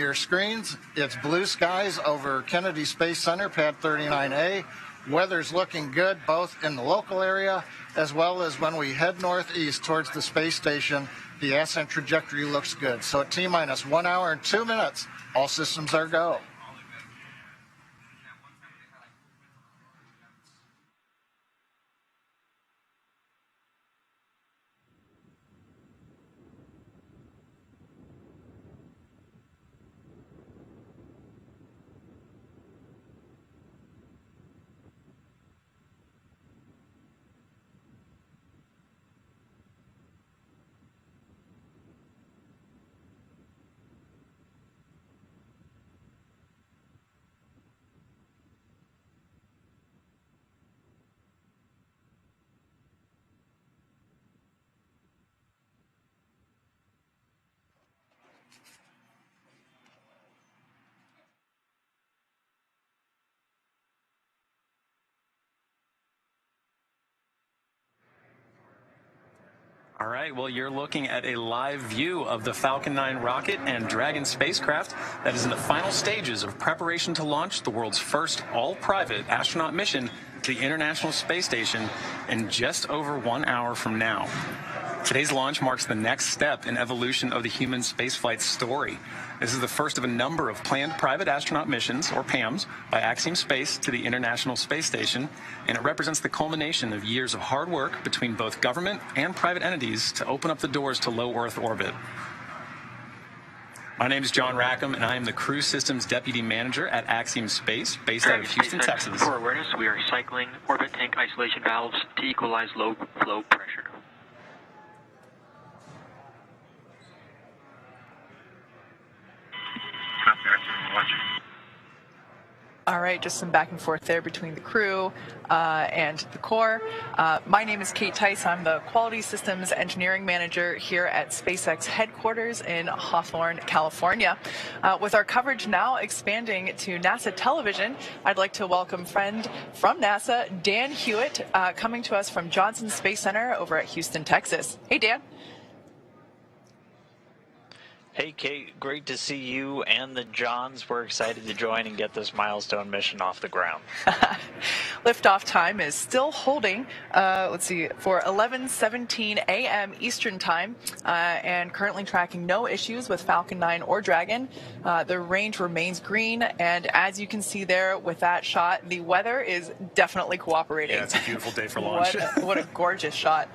your screens, it's blue skies over Kennedy Space Center, Pad 39A. Weather's looking good both in the local area as well as when we head northeast towards the space station. The ascent trajectory looks good. So at T-minus 1 hour and 2 minutes, all systems are go. All right, well, you're looking at a live view of the Falcon 9 rocket and Dragon spacecraft that is in the final stages of preparation to launch the world's first all-private astronaut mission to the International Space Station in just over 1 hour from now. Today's launch marks the next step in evolution of the human spaceflight story. This is the first of a number of planned private astronaut missions, or PAMs, by Axiom Space to the International Space Station, and it represents the culmination of years of hard work between both government and private entities to open up the doors to low Earth orbit. My name is John Rackham, and I am the Crew Systems Deputy Manager at Axiom Space, based out of Houston, Texas. For awareness, we are cycling orbit tank isolation valves to equalize low flow pressure. All right, just some back and forth there between the crew and the core. My name is Kate Tice. I'm the Quality Systems Engineering Manager here at SpaceX headquarters in Hawthorne, California. With our coverage now expanding to NASA television, I'd like to welcome friend from NASA, Dan Hewitt, coming to us from Johnson Space Center over at Houston, Texas. Hey, Dan. Hey, Kate, great to see you and the Johns. We're excited to join and get this milestone mission off the ground. Liftoff time is still holding, let's see, for 11:17 a.m. Eastern time, and currently tracking no issues with Falcon 9 or Dragon. The range remains green, and as you can see there with that shot, the weather is definitely cooperating. Yeah, it's a beautiful day for launch. What a gorgeous shot.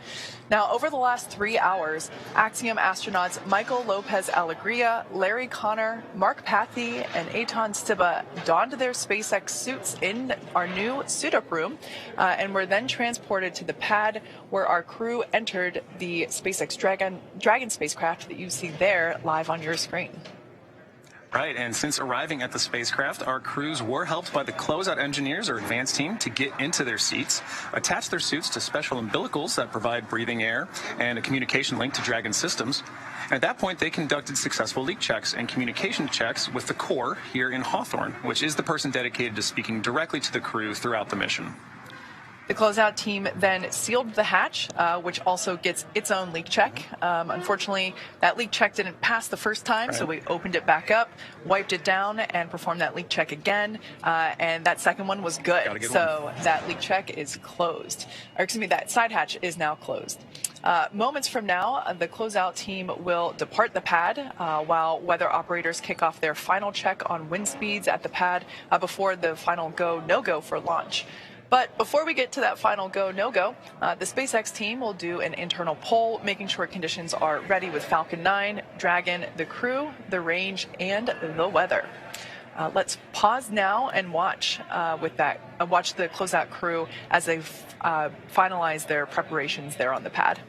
Now, over the last 3 hours, Axiom astronauts Michael López-Alegría, Larry Connor, Mark Pathy, and Eytan Stibbe donned their SpaceX suits in our new suit-up room, and were then transported to the pad where our crew entered the SpaceX Dragon spacecraft that you see there live on your screen. Right, and since arriving at the spacecraft, our crews were helped by the closeout engineers or advanced team to get into their seats, attach their suits to special umbilicals that provide breathing air and a communication link to Dragon systems. And at that point, they conducted successful leak checks and communication checks with the core here in Hawthorne, which is the person dedicated to speaking directly to the crew throughout the mission. The closeout team then sealed the hatch, which also gets its own leak check. Unfortunately, that leak check didn't pass the first time, so we opened it back up, wiped it down, and performed that leak check again. And that second one was good. So that leak check is closed. Or excuse me, that side hatch is now closed. Moments from now, the closeout team will depart the pad while weather operators kick off their final check on wind speeds at the pad before the final go, no-go for launch. But before we get to that final go, no-go, the SpaceX team will do an internal poll, making sure conditions are ready with Falcon 9, Dragon, the crew, the range, and the weather. Let's pause now and watch watch the closeout crew as they finalize their preparations there on the pad.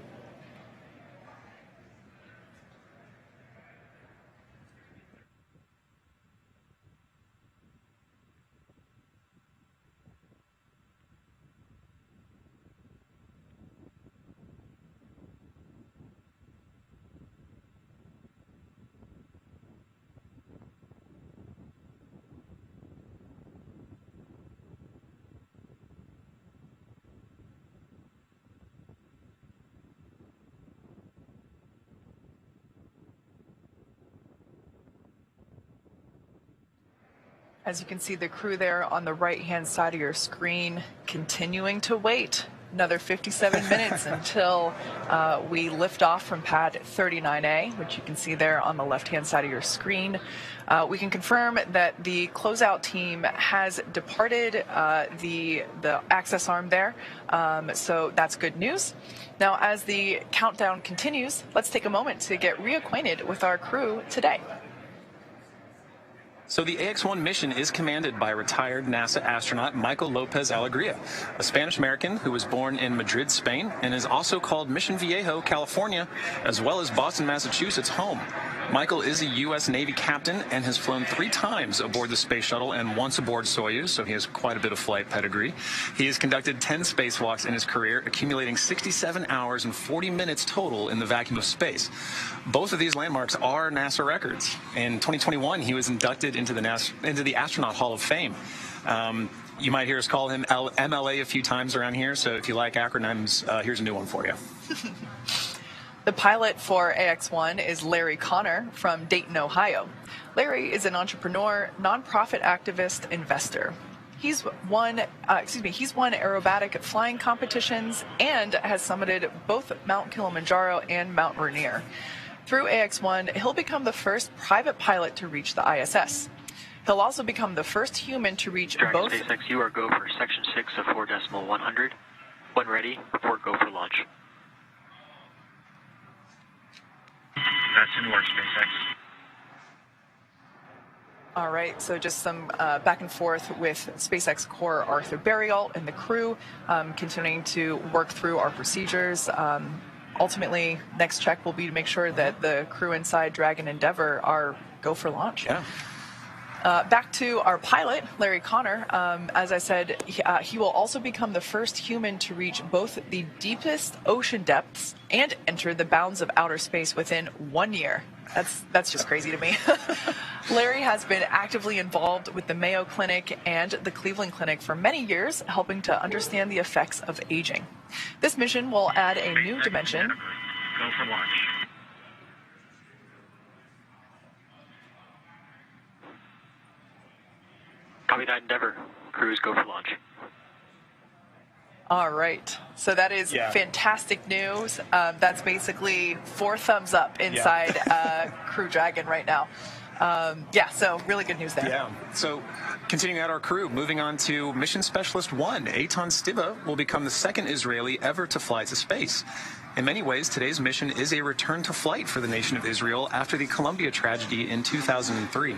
As you can see, the crew there on the right-hand side of your screen continuing to wait. Another 57 minutes until we lift off from pad 39A, which you can see there on the left-hand side of your screen. We can confirm that the closeout team has departed the access arm there, so that's good news. Now, as the countdown continues, let's take a moment to get reacquainted with our crew today. So the AX-1 mission is commanded by retired NASA astronaut Michael López-Alegría, a Spanish-American who was born in Madrid, Spain, and is also called Mission Viejo, California, as well as Boston, Massachusetts home. Michael is a U.S. Navy captain and has flown 3 times aboard the space shuttle and once aboard Soyuz, so he has quite a bit of flight pedigree. He has conducted 10 spacewalks in his career, accumulating 67 hours and 40 minutes total in the vacuum of space. Both of these landmarks are NASA records. In 2021, he was inducted into the Astronaut Hall of Fame. You might hear us call him MLA a few times around here, so if you like acronyms, here's a new one for you. The pilot for AX-1 is Larry Connor from Dayton, Ohio. Larry is an entrepreneur, nonprofit activist, investor. He's won aerobatic flying competitions and has summited both Mount Kilimanjaro and Mount Rainier. Through AX-1, he'll become the first private pilot to reach the ISS. He'll also become the first human to reach both. SpaceX, you are go for section 6 of 4.100. When ready, report go for launch. That's in work, SpaceX. All right, so just some back and forth with SpaceX core Arthur Burial and the crew, continuing to work through our procedures. Ultimately, next check will be to make sure that the crew inside Dragon Endeavour are go for launch. Yeah. Back to our pilot, Larry Connor. As I said, he will also become the first human to reach both the deepest ocean depths and enter the bounds of outer space within 1 year. That's just crazy to me. Larry has been actively involved with the Mayo Clinic and the Cleveland Clinic for many years, helping to understand the effects of aging. This mission will add a new dimension. Go for launch. Copy that, Endeavour. Crews go for launch. All right. So that is fantastic news. That's basically 4 thumbs up inside Crew Dragon right now. So really good news there. Yeah. So continuing out our crew, moving on to Mission Specialist 1, Eytan Stibbe will become the second Israeli ever to fly to space. In many ways, today's mission is a return to flight for the nation of Israel after the Columbia tragedy in 2003.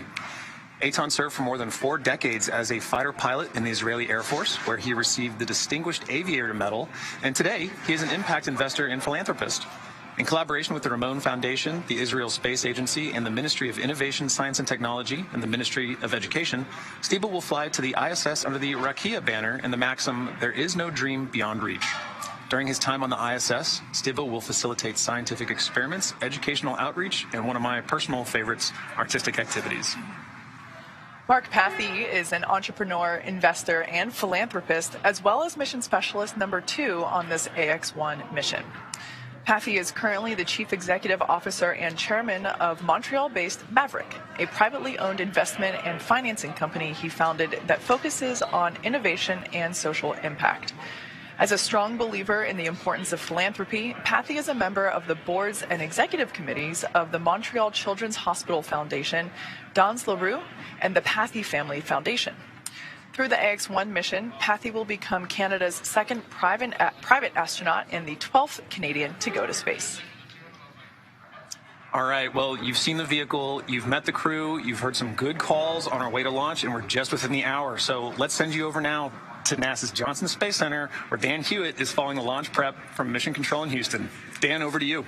Eytan served for more than 4 decades as a fighter pilot in the Israeli Air Force, where he received the Distinguished Aviator Medal, and today he is an impact investor and philanthropist. In collaboration with the Ramon Foundation, the Israel Space Agency, and the Ministry of Innovation, Science and Technology, and the Ministry of Education, Stibbe will fly to the ISS under the Rakia banner and the maxim, "There is no dream beyond reach." During his time on the ISS, Stibbe will facilitate scientific experiments, educational outreach, and one of my personal favorites, artistic activities. Mark Pathy is an entrepreneur, investor, and philanthropist, as well as mission specialist number 2 on this AX-1 mission. Pathy is currently the chief executive officer and chairman of Montreal-based Maverick, a privately owned investment and financing company he founded that focuses on innovation and social impact. As a strong believer in the importance of philanthropy, Pathy is a member of the boards and executive committees of the Montreal Children's Hospital Foundation, Dans LaRue, and the Pathy Family Foundation. Through the AX-1 mission, Pathy will become Canada's second private astronaut and the 12th Canadian to go to space. All right, well, you've seen the vehicle, you've met the crew, you've heard some good calls on our way to launch, and we're just within the hour. So let's send you over now to NASA's Johnson Space Center, where Dan Hewitt is following the launch prep from Mission Control in Houston. Dan, over to you.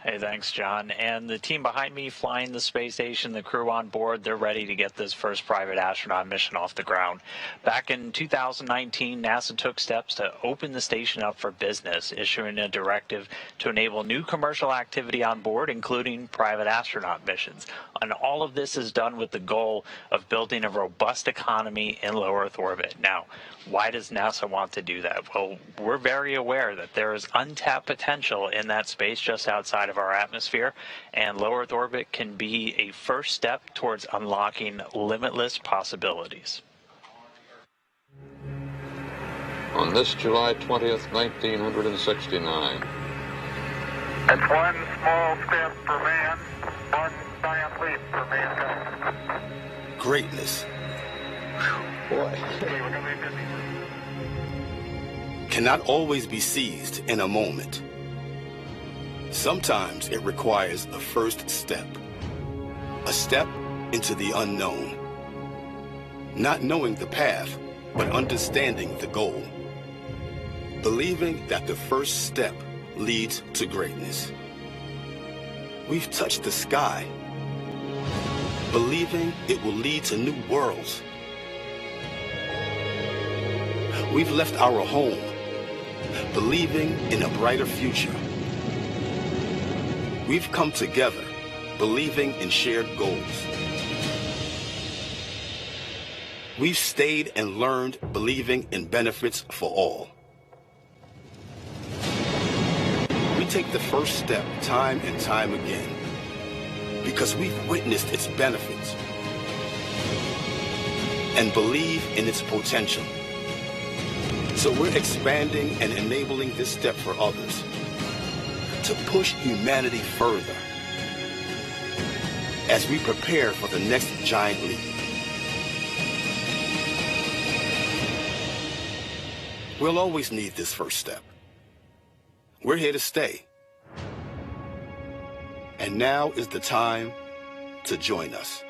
Hey, thanks, John. And the team behind me flying the space station, the crew on board, they're ready to get this first private astronaut mission off the ground. Back in 2019, NASA took steps to open the station up for business, issuing a directive to enable new commercial activity on board, including private astronaut missions. And all of this is done with the goal of building a robust economy in low Earth orbit. Now, why does NASA want to do that? Well, we're very aware that there is untapped potential in that space just outside of of our atmosphere, and low Earth orbit can be a first step towards unlocking limitless possibilities. On this July 20th, 1969. It's one small step for man, one giant leap for mankind. Greatness Boy. Okay, we're gonna be busy. cannot always be seized in a moment. Sometimes it requires a first step, a step into the unknown. Not knowing the path, but understanding the goal. Believing that the first step leads to greatness. We've touched the sky, believing it will lead to new worlds. We've left our home, believing in a brighter future. We've come together, believing in shared goals. We've stayed and learned, believing in benefits for all. We take the first step time and time again because we've witnessed its benefits and believe in its potential. So we're expanding and enabling this step for others to push humanity further as we prepare for the next giant leap. We'll always need this first step. We're here to stay. And now is the time to join us.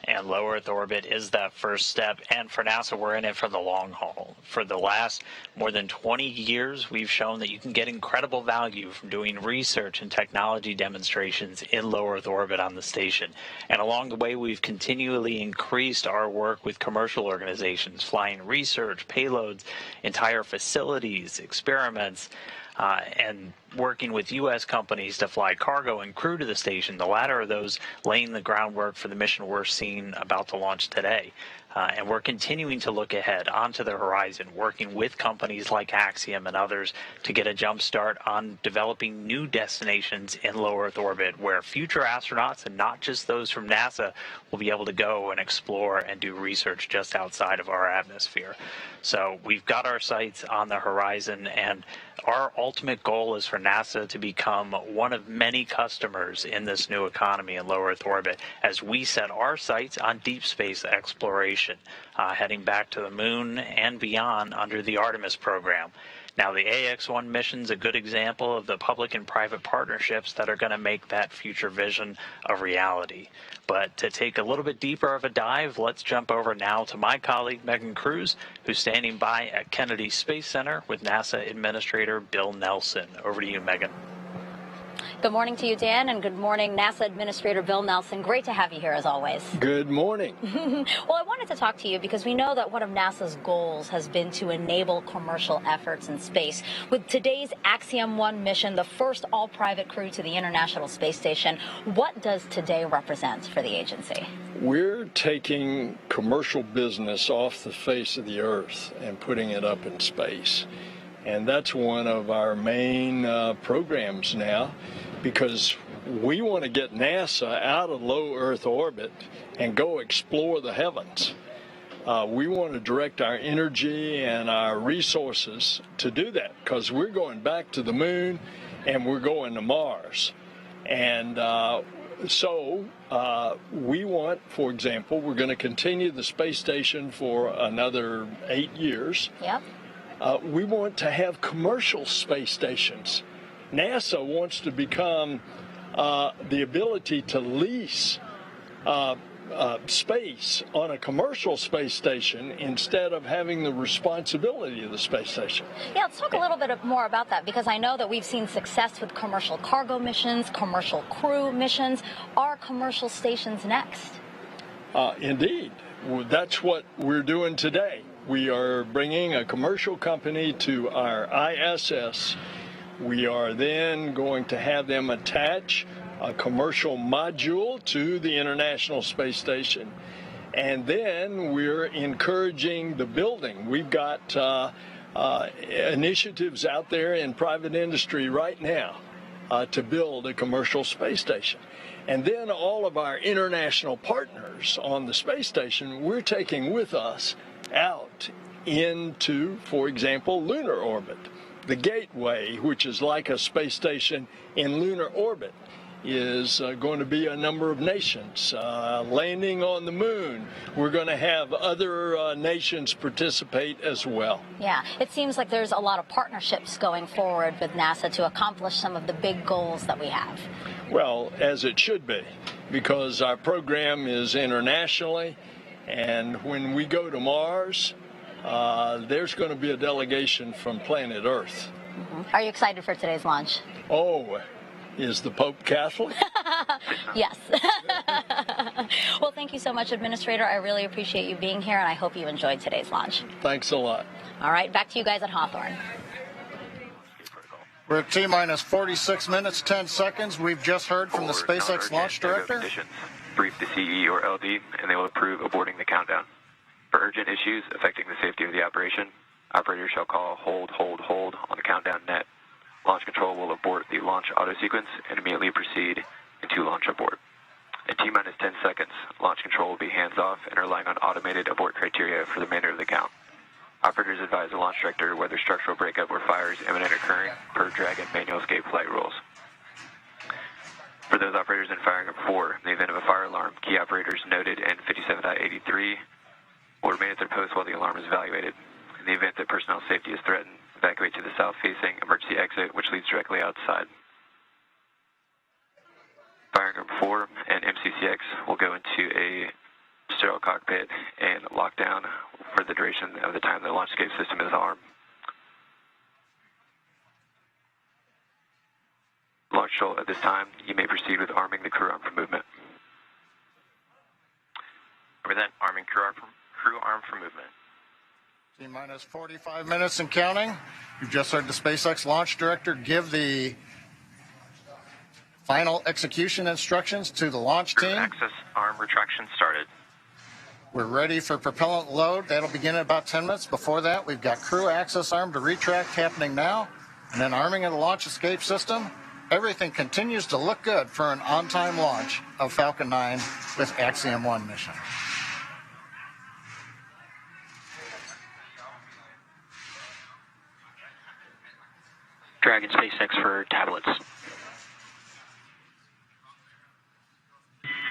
And low Earth orbit is that first step, and for NASA, we're in it for the long haul. For the last more than 20 years, we've shown that you can get incredible value from doing research and technology demonstrations in low Earth orbit on the station. And along the way, we've continually increased our work with commercial organizations, flying research, payloads, entire facilities, experiments, and working with U.S. companies to fly cargo and crew to the station, the latter of those laying the groundwork for the mission we're seeing about to launch today. And we're continuing to look ahead onto the horizon, working with companies like Axiom and others to get a jump start on developing new destinations in low Earth orbit where future astronauts, and not just those from NASA, will be able to go and explore and do research just outside of our atmosphere. So we've got our sights on the horizon, and our ultimate goal is for NASA to become one of many customers in this new economy in low Earth orbit as we set our sights on deep space exploration, heading back to the moon and beyond under the Artemis program. Now, the AX-1 mission is a good example of the public and private partnerships that are going to make that future vision a reality. But to take a little bit deeper of a dive, let's jump over now to my colleague, Megan Cruz, who's standing by at Kennedy Space Center with NASA Administrator Bill Nelson. Over to you, Megan. Good morning to you, Dan, and good morning, NASA Administrator Bill Nelson. Great to have you here, as always. Good morning. Well, I wanted to talk to you because we know that one of NASA's goals has been to enable commercial efforts in space. With today's Axiom 1 mission, the first all-private crew to the International Space Station, what does today represent for the agency? We're taking commercial business off the face of the Earth and putting it up in space. And that's one of our main programs now, because we want to get NASA out of low Earth orbit and go explore the heavens. We want to direct our energy and our resources to do that, because we're going back to the moon and we're going to Mars. And so we want, for example, we're going to continue the space station for another 8 years. Yep. We want to have commercial space stations. NASA wants to become the ability to lease space on a commercial space station instead of having the responsibility of the space station. Yeah, let's talk a little bit more about that, because I know that we've seen success with commercial cargo missions, commercial crew missions. Are commercial stations next? Indeed. That's what we're doing today. We are bringing a commercial company to our ISS. We are then going to have them attach a commercial module to the International Space Station. And then we're encouraging the building. We've got initiatives out there in private industry right now to build a commercial space station. And then all of our international partners on the space station, we're taking with us out into, for example, lunar orbit. The Gateway, which is like a space station in lunar orbit, is going to be a number of nations landing on the moon. We're going to have other nations participate as well. Yeah, it seems like there's a lot of partnerships going forward with NASA to accomplish some of the big goals that we have. Well, as it should be, because our program is internationally, and when we go to Mars, there's going to be a delegation from planet Earth. Are you excited for today's launch? Oh, is the Pope Catholic? Yes. Well, thank you so much, Administrator. I really appreciate you being here, and I hope you enjoyed today's launch. Thanks a lot. All right, back to you guys at Hawthorne. We're at T-minus 46 minutes, 10 seconds. We've just heard from the SpaceX launch director. Brief the CE or LD, and they will approve aborting the countdown. For urgent issues affecting the safety of the operation, operators shall call hold on the countdown net. Launch control will abort the launch auto sequence and immediately proceed into launch abort. At T-minus 10 seconds, launch control will be hands-off and relying on automated abort criteria for the remainder of the count. Operators advise the launch director whether structural breakup or fires imminent occurring per Dragon manual escape flight rules. For those operators in firing group 4, in the event of a fire alarm, key operators noted in 57.83 will remain at their post while the alarm is evaluated. In the event that personnel safety is threatened, evacuate to the south-facing emergency exit, which leads directly outside. Firing group 4 and MCCX will go into a sterile cockpit and lock down for the duration of the time the launch escape system is armed. Launch control at this time, you may proceed with arming the crew arm for movement. Over that, arming crew arm for movement. T-minus 45 minutes and counting. You've just heard the SpaceX launch director give the final execution instructions to the launch team. Access arm retraction started. We're ready for propellant load. That'll begin in about 10 minutes. Before that, we've got crew access arm to retract happening now, and then arming of the launch escape system. Everything continues to look good for an on-time launch of Falcon 9 with Axiom 1 mission. Dragon SpaceX for tablets. Go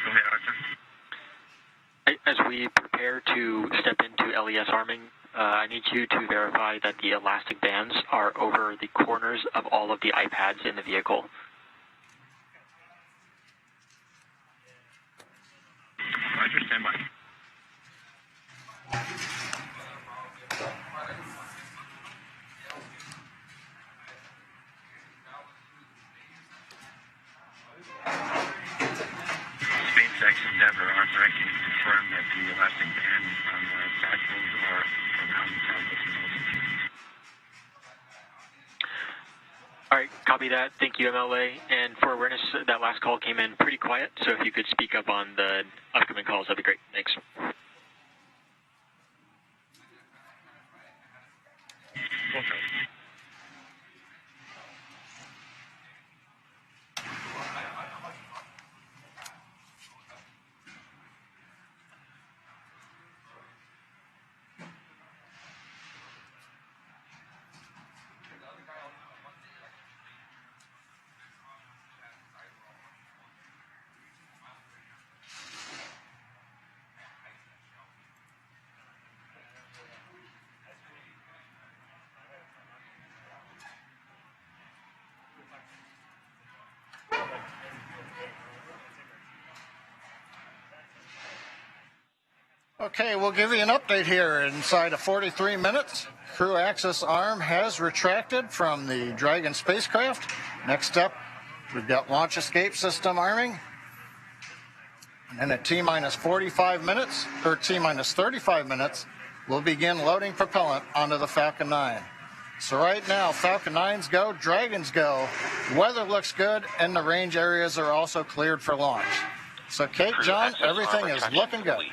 ahead, Arthur. As we prepare to step into LES arming, I need you to verify that the elastic bands are over the corners of all of the iPads in the vehicle. Roger, stand by. SpaceX Endeavour, Arthur, I can confirm that the elastic band on the satchels are around the tablets and also. All right, copy that. Thank you, MLA. And for awareness, that last call came in pretty quiet, so if you could speak up on the upcoming calls, that'd be great. Thanks. Okay. Okay, we'll give you an update here. Inside of 43 minutes, crew access arm has retracted from the Dragon spacecraft. Next up, we've got launch escape system arming. And then at T-minus 45 minutes, or T-minus 35 minutes, we'll begin loading propellant onto the Falcon 9. So right now, Falcon 9s go, Dragons go. Weather looks good, and the range areas are also cleared for launch. So Kate, John, everything is looking good.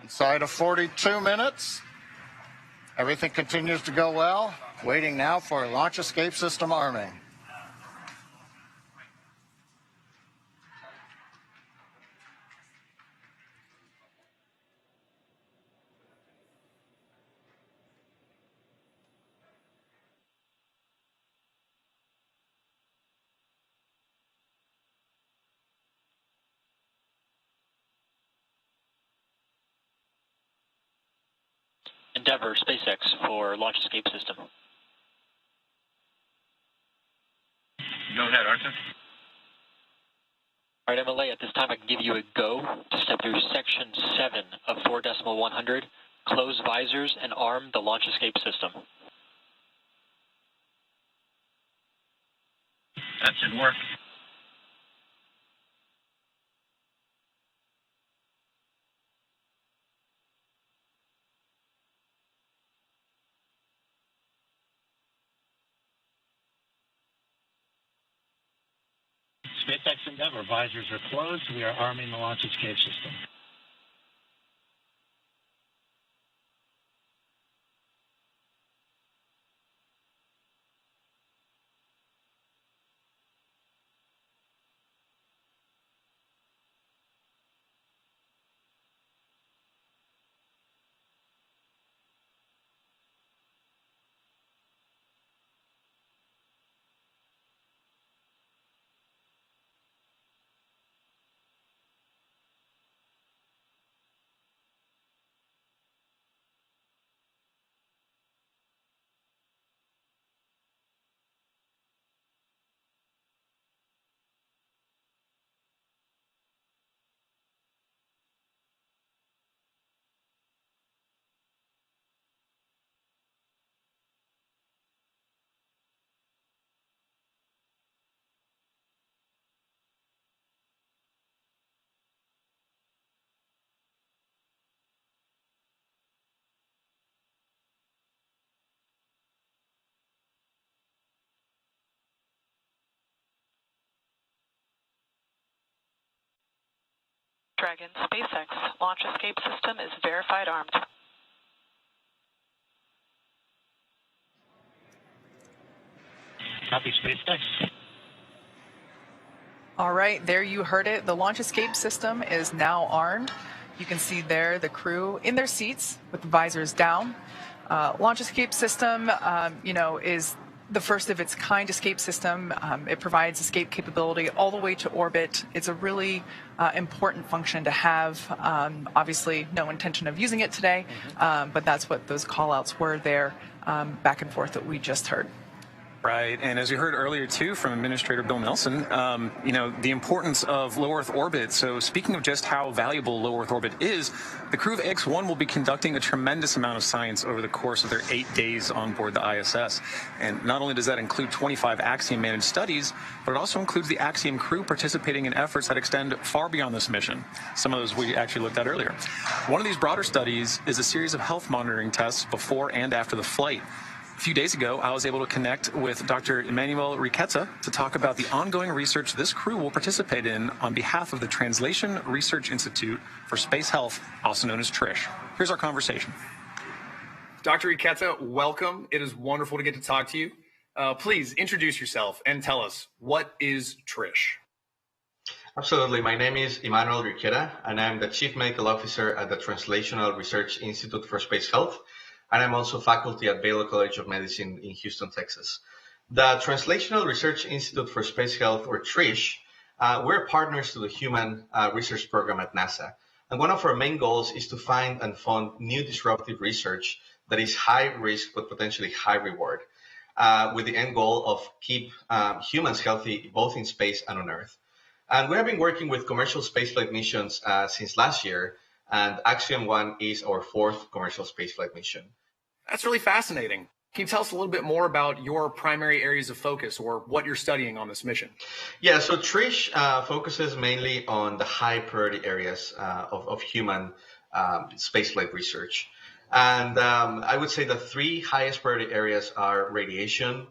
Inside of 42 minutes, everything continues to go well. Waiting now for launch escape system arming. Endeavour, SpaceX for launch escape system. Go ahead, Arthur. All right, MLA, at this time I can give you a go to step through section 7 of 4.100, close visors and arm the launch escape system. That should work. SpaceX Endeavour, visors are closed. We are arming the launch escape system. Dragon, SpaceX, launch escape system is verified armed. Copy, SpaceX. All right, there you heard it. The launch escape system is now armed. You can see there the crew in their seats with the visors down. Launch escape system, is the first of its kind escape system. It provides escape capability all the way to orbit. It's a really important function to have. Obviously, no intention of using it today, but that's what those call-outs were there back and forth that we just heard. Right, and as you heard earlier too from Administrator Bill Nelson, the importance of low Earth orbit. So speaking of just how valuable low Earth orbit is, the crew of X-1 will be conducting a tremendous amount of science over the course of their 8 days on board the ISS. And not only does that include 25 Axiom managed studies, but it also includes the Axiom crew participating in efforts that extend far beyond this mission. Some of those we actually looked at earlier. One of these broader studies is a series of health monitoring tests before and after the flight. A few days ago, I was able to connect with Dr. Emmanuel Riqueza to talk about the ongoing research this crew will participate in on behalf of the Translation Research Institute for Space Health, also known as TRISH. Here's our conversation. Dr. Riqueza, welcome. It is wonderful to get to talk to you. Please introduce yourself and tell us, what is TRISH? Absolutely. My name is Emmanuel Riqueza, and I'm the Chief Medical Officer at the Translational Research Institute for Space Health. And I'm also faculty at Baylor College of Medicine in Houston, Texas. The Translational Research Institute for Space Health, or TRISH, we're partners to the Human Research Program at NASA. And one of our main goals is to find and fund new disruptive research that is high risk but potentially high reward, with the end goal of keep humans healthy both in space and on Earth. And we have been working with commercial spaceflight missions since last year, and Axiom 1 is our 4th commercial spaceflight mission. That's really fascinating. Can you tell us a little bit more about your primary areas of focus or what you're studying on this mission? Yeah, so TRISH focuses mainly on the high priority areas of human spaceflight research. And I would say the 3 highest priority areas are radiation,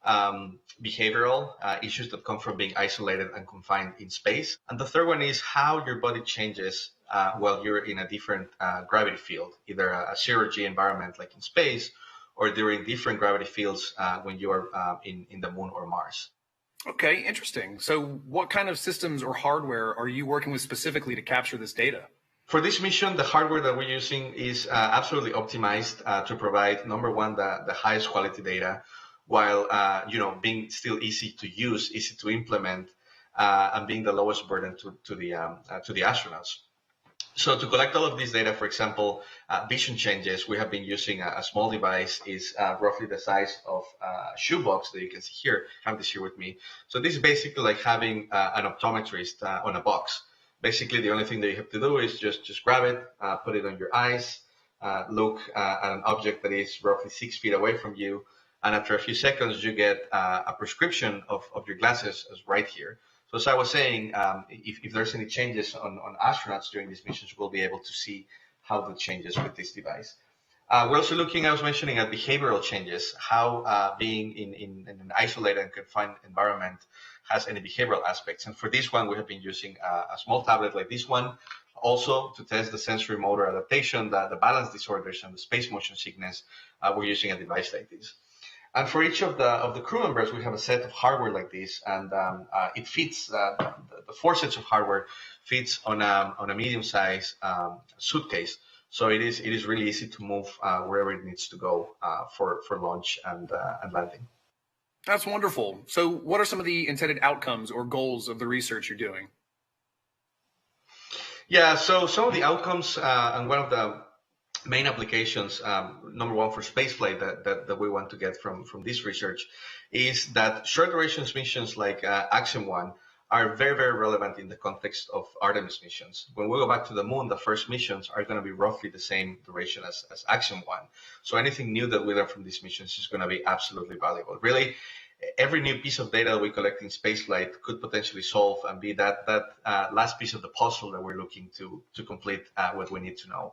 behavioral issues that come from being isolated and confined in space. And the third one is how your body changes while you're in a different gravity field, either a zero-G environment like in space, or during different gravity fields when you are in the moon or Mars. Okay, interesting. So what kind of systems or hardware are you working with specifically to capture this data? For this mission, the hardware that we're using is absolutely optimized to provide, number one, the highest quality data, while being still easy to use, easy to implement, and being the lowest burden to the astronauts. So to collect all of this data, for example, vision changes, we have been using a small device, is roughly the size of a shoebox that you can see here. I have this here with me. So this is basically like having an optometrist on a box. Basically, the only thing that you have to do is just grab it, put it on your eyes, look at an object that is roughly 6 feet away from you, and after a few seconds, you get a prescription of your glasses right here. So as I was saying, if there's any changes on astronauts during these missions, we'll be able to see how that changes with this device. We're also looking, I was mentioning, at behavioral changes, how being in an isolated and confined environment has any behavioral aspects. And for this one, we have been using a small tablet like this one, also to test the sensory motor adaptation, the balance disorders, and the space motion sickness. We're using a device like this. And for each of the crew members, we have a set of hardware like this, and it fits, the 4 sets of hardware fits on a medium-sized suitcase. So it is really easy to move wherever it needs to go for launch and landing. That's wonderful. So what are some of the intended outcomes or goals of the research you're doing? Yeah, so some of the outcomes and one of the main applications, number one for spaceflight that we want to get from this research is that short duration missions like Axiom 1 are very, very relevant in the context of Artemis missions. When we go back to the moon, the first missions are going to be roughly the same duration as Axiom 1. So anything new that we learn from these missions is going to be absolutely valuable. Really, every new piece of data that we collect in spaceflight could potentially solve and be that last piece of the puzzle that we're looking to complete what we need to know.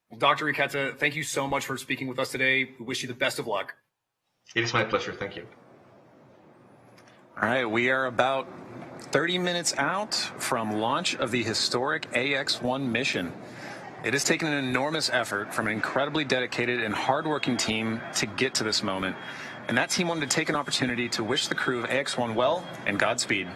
Well, Dr. Riqueta, thank you so much for speaking with us today. We wish you the best of luck. It is my pleasure. Thank you. All right, we are about 30 minutes out from launch of the historic AX-1 mission. It has taken an enormous effort from an incredibly dedicated and hardworking team to get to this moment. And that team wanted to take an opportunity to wish the crew of AX-1 well and Godspeed.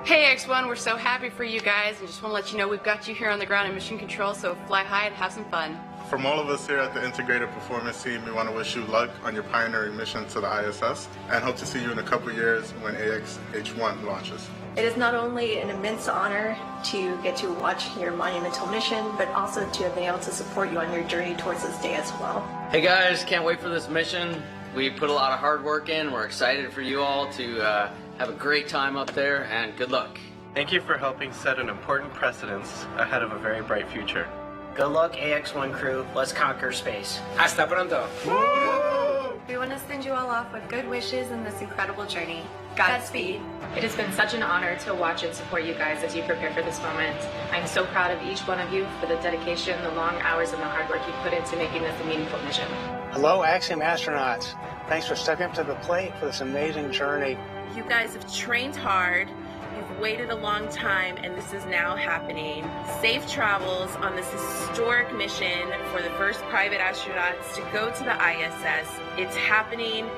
Hey X1, we're so happy for you guys, and just want to let you know we've got you here on the ground in mission control, so fly high and have some fun. From all of us here at the Integrated Performance Team, we want to wish you luck on your pioneering mission to the ISS, and hope to see you in a couple years when AX-H1 launches. It is not only an immense honor to get to watch your monumental mission, but also to have been able to support you on your journey towards this day as well. Hey guys, can't wait for this mission. We put a lot of hard work in. We're excited for you all to have a great time up there, and good luck. Thank you for helping set an important precedence ahead of a very bright future. Good luck, AX-1 crew. Let's conquer space. Hasta pronto. Woo! We want to send you all off with good wishes in this incredible journey. Godspeed. It has been such an honor to watch and support you guys as you prepare for this moment. I'm so proud of each one of you for the dedication, the long hours, and the hard work you put into making this a meaningful mission. Hello, Axiom astronauts. Thanks for stepping up to the plate for this amazing journey. You guys have trained hard, you've waited a long time, and this is now happening. Safe travels on this historic mission for the first private astronauts to go to the ISS. It's happening.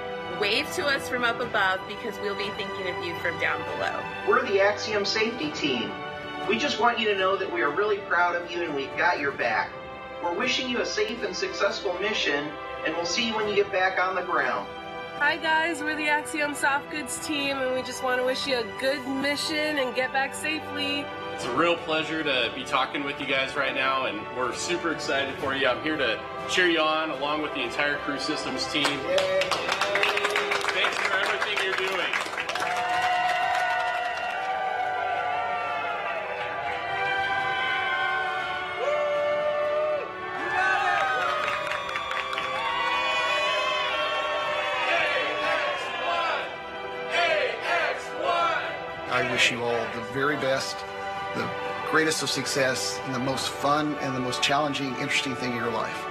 Wave to us from up above, because we'll be thinking of you from down below. We're the Axiom safety team. We just want you to know that we are really proud of you and we've got your back. We're wishing you a safe and successful mission, and we'll see you when you get back on the ground. Hi guys, we're the Axiom Soft Goods team, and we just want to wish you a good mission and get back safely. It's a real pleasure to be talking with you guys right now, and we're super excited for you. I'm here to cheer you on along with the entire Crew Systems team. Yay. Thanks for everything you're doing. I wish you all the very best, the greatest of success, and the most fun and the most challenging, interesting thing in your life.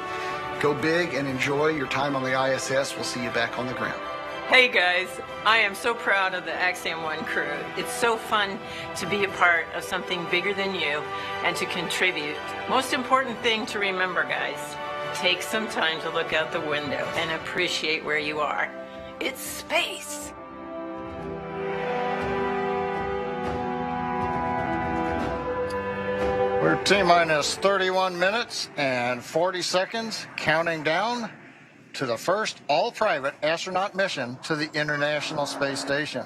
Go big and enjoy your time on the ISS. We'll see you back on the ground. Hey guys, I am so proud of the Axiom One crew. It's so fun to be a part of something bigger than you and to contribute. Most important thing to remember, guys, take some time to look out the window and appreciate where you are. It's space. We're T-minus 31 minutes and 40 seconds, counting down to the first all-private astronaut mission to the International Space Station.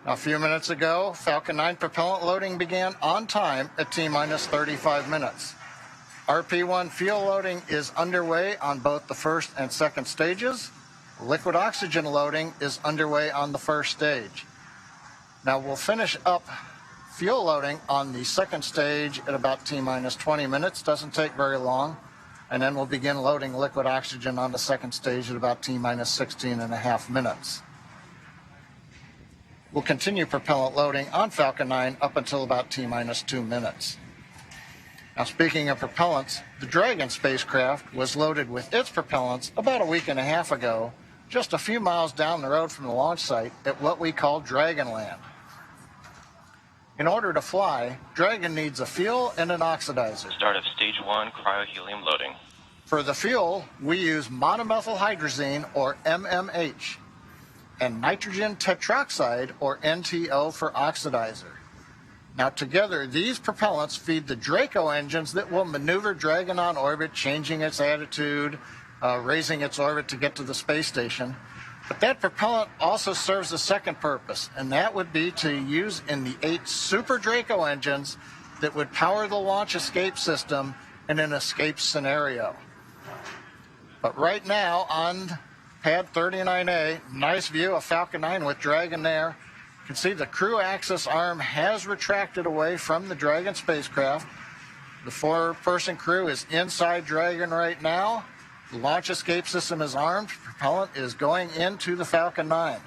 A few minutes ago, Falcon 9 propellant loading began on time at T-minus 35 minutes. RP-1 fuel loading is underway on both the first and second stages. Liquid oxygen loading is underway on the first stage. Now we'll finish up fuel loading on the second stage at about T-minus 20 minutes. Doesn't take very long. And then we'll begin loading liquid oxygen on the second stage at about T-minus 16.5 minutes. We'll continue propellant loading on Falcon 9 up until about T-minus 2 minutes. Now, speaking of propellants, the Dragon spacecraft was loaded with its propellants about a week and a half ago, just a few miles down the road from the launch site at what we call Dragonland. In order to fly, Dragon needs a fuel and an oxidizer. Start of stage 1 cryo-helium loading. For the fuel, we use monomethylhydrazine, or MMH, and nitrogen tetroxide, or NTO, for oxidizer. Now together, these propellants feed the Draco engines that will maneuver Dragon on orbit, changing its attitude, raising its orbit to get to the space station. But that propellant also serves a second purpose, and that would be to use in the 8 Super Draco engines that would power the launch escape system in an escape scenario. But right now on pad 39A, nice view of Falcon 9 with Dragon there. You can see the crew axis arm has retracted away from the Dragon spacecraft. The 4-person crew is inside Dragon right now. The launch escape system is armed. Propellant is going into the Falcon 9.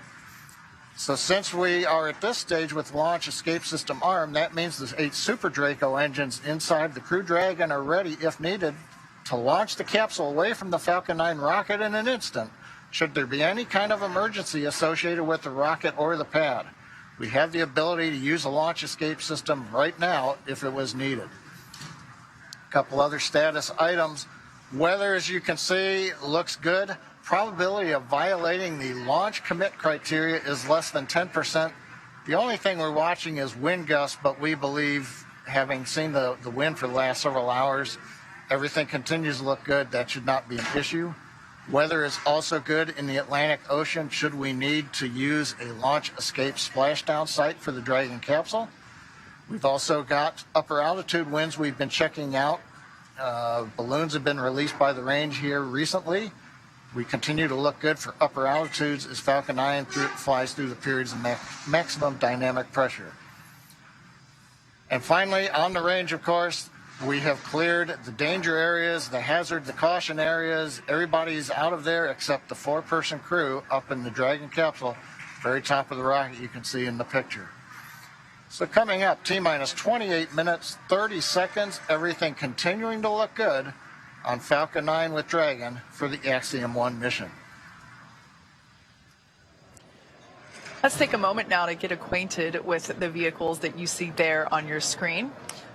So since we are at this stage with the launch escape system armed, that means the 8 Super Draco engines inside the Crew Dragon are ready, if needed, to launch the capsule away from the Falcon 9 rocket in an instant, should there be any kind of emergency associated with the rocket or the pad. We have the ability to use a launch escape system right now if it was needed. A couple other status items. Weather, as you can see, looks good. Probability of violating the launch commit criteria is less than 10%. The only thing we're watching is wind gusts, but we believe, having seen the wind for the last several hours, everything continues to look good. That should not be an issue. Weather is also good in the Atlantic Ocean should we need to use a launch escape splashdown site for the Dragon capsule. We've also got upper altitude winds we've been checking out. Balloons have been released by the range here recently. We continue to look good for upper altitudes as Falcon 9 flies through the periods of maximum dynamic pressure. And finally, on the range, of course, we have cleared the danger areas, the hazard, the caution areas. Everybody's out of there except the 4-person crew up in the Dragon capsule, very top of the rocket you can see in the picture. So coming up, T-minus 28 minutes, 30 seconds, everything continuing to look good on Falcon 9 with Dragon for the Axiom 1 mission. Let's take a moment now to get acquainted with the vehicles that you see there on your screen.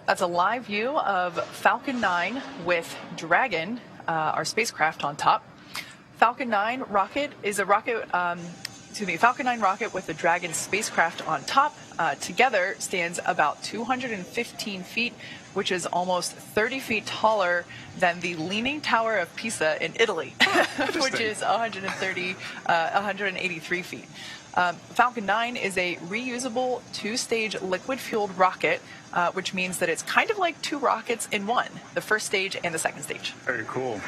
That's a live view of Falcon 9 with Dragon, our spacecraft on top. Falcon 9 rocket is a rocket, Falcon 9 rocket with the Dragon spacecraft on top. Together stands about 215 feet, which is almost 30 feet taller than the Leaning Tower of Pisa in Italy, which is 183 feet. Falcon 9 is a reusable 2-stage liquid-fueled rocket, which means that it's kind of like 2 rockets in one, the first stage and the second stage. Very cool.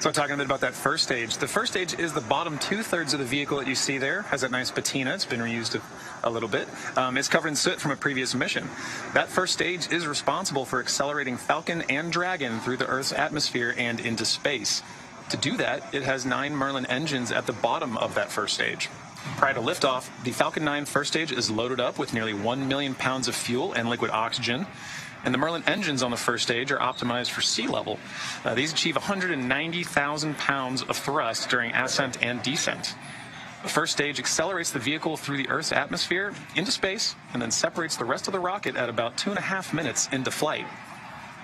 So talking a bit about that first stage. The first stage is the bottom 2/3 of the vehicle that you see there. Has that nice patina. It's been reused a little bit. It's covered in soot from a previous mission. That first stage is responsible for accelerating Falcon and Dragon through the Earth's atmosphere and into space. To do that, it has 9 Merlin engines at the bottom of that first stage. Prior to liftoff, the Falcon 9 first stage is loaded up with nearly 1 million pounds of fuel and liquid oxygen. And the Merlin engines on the first stage are optimized for sea level. These achieve 190,000 pounds of thrust during ascent and descent. The first stage accelerates the vehicle through the Earth's atmosphere into space and then separates the rest of the rocket at about 2.5 minutes into flight.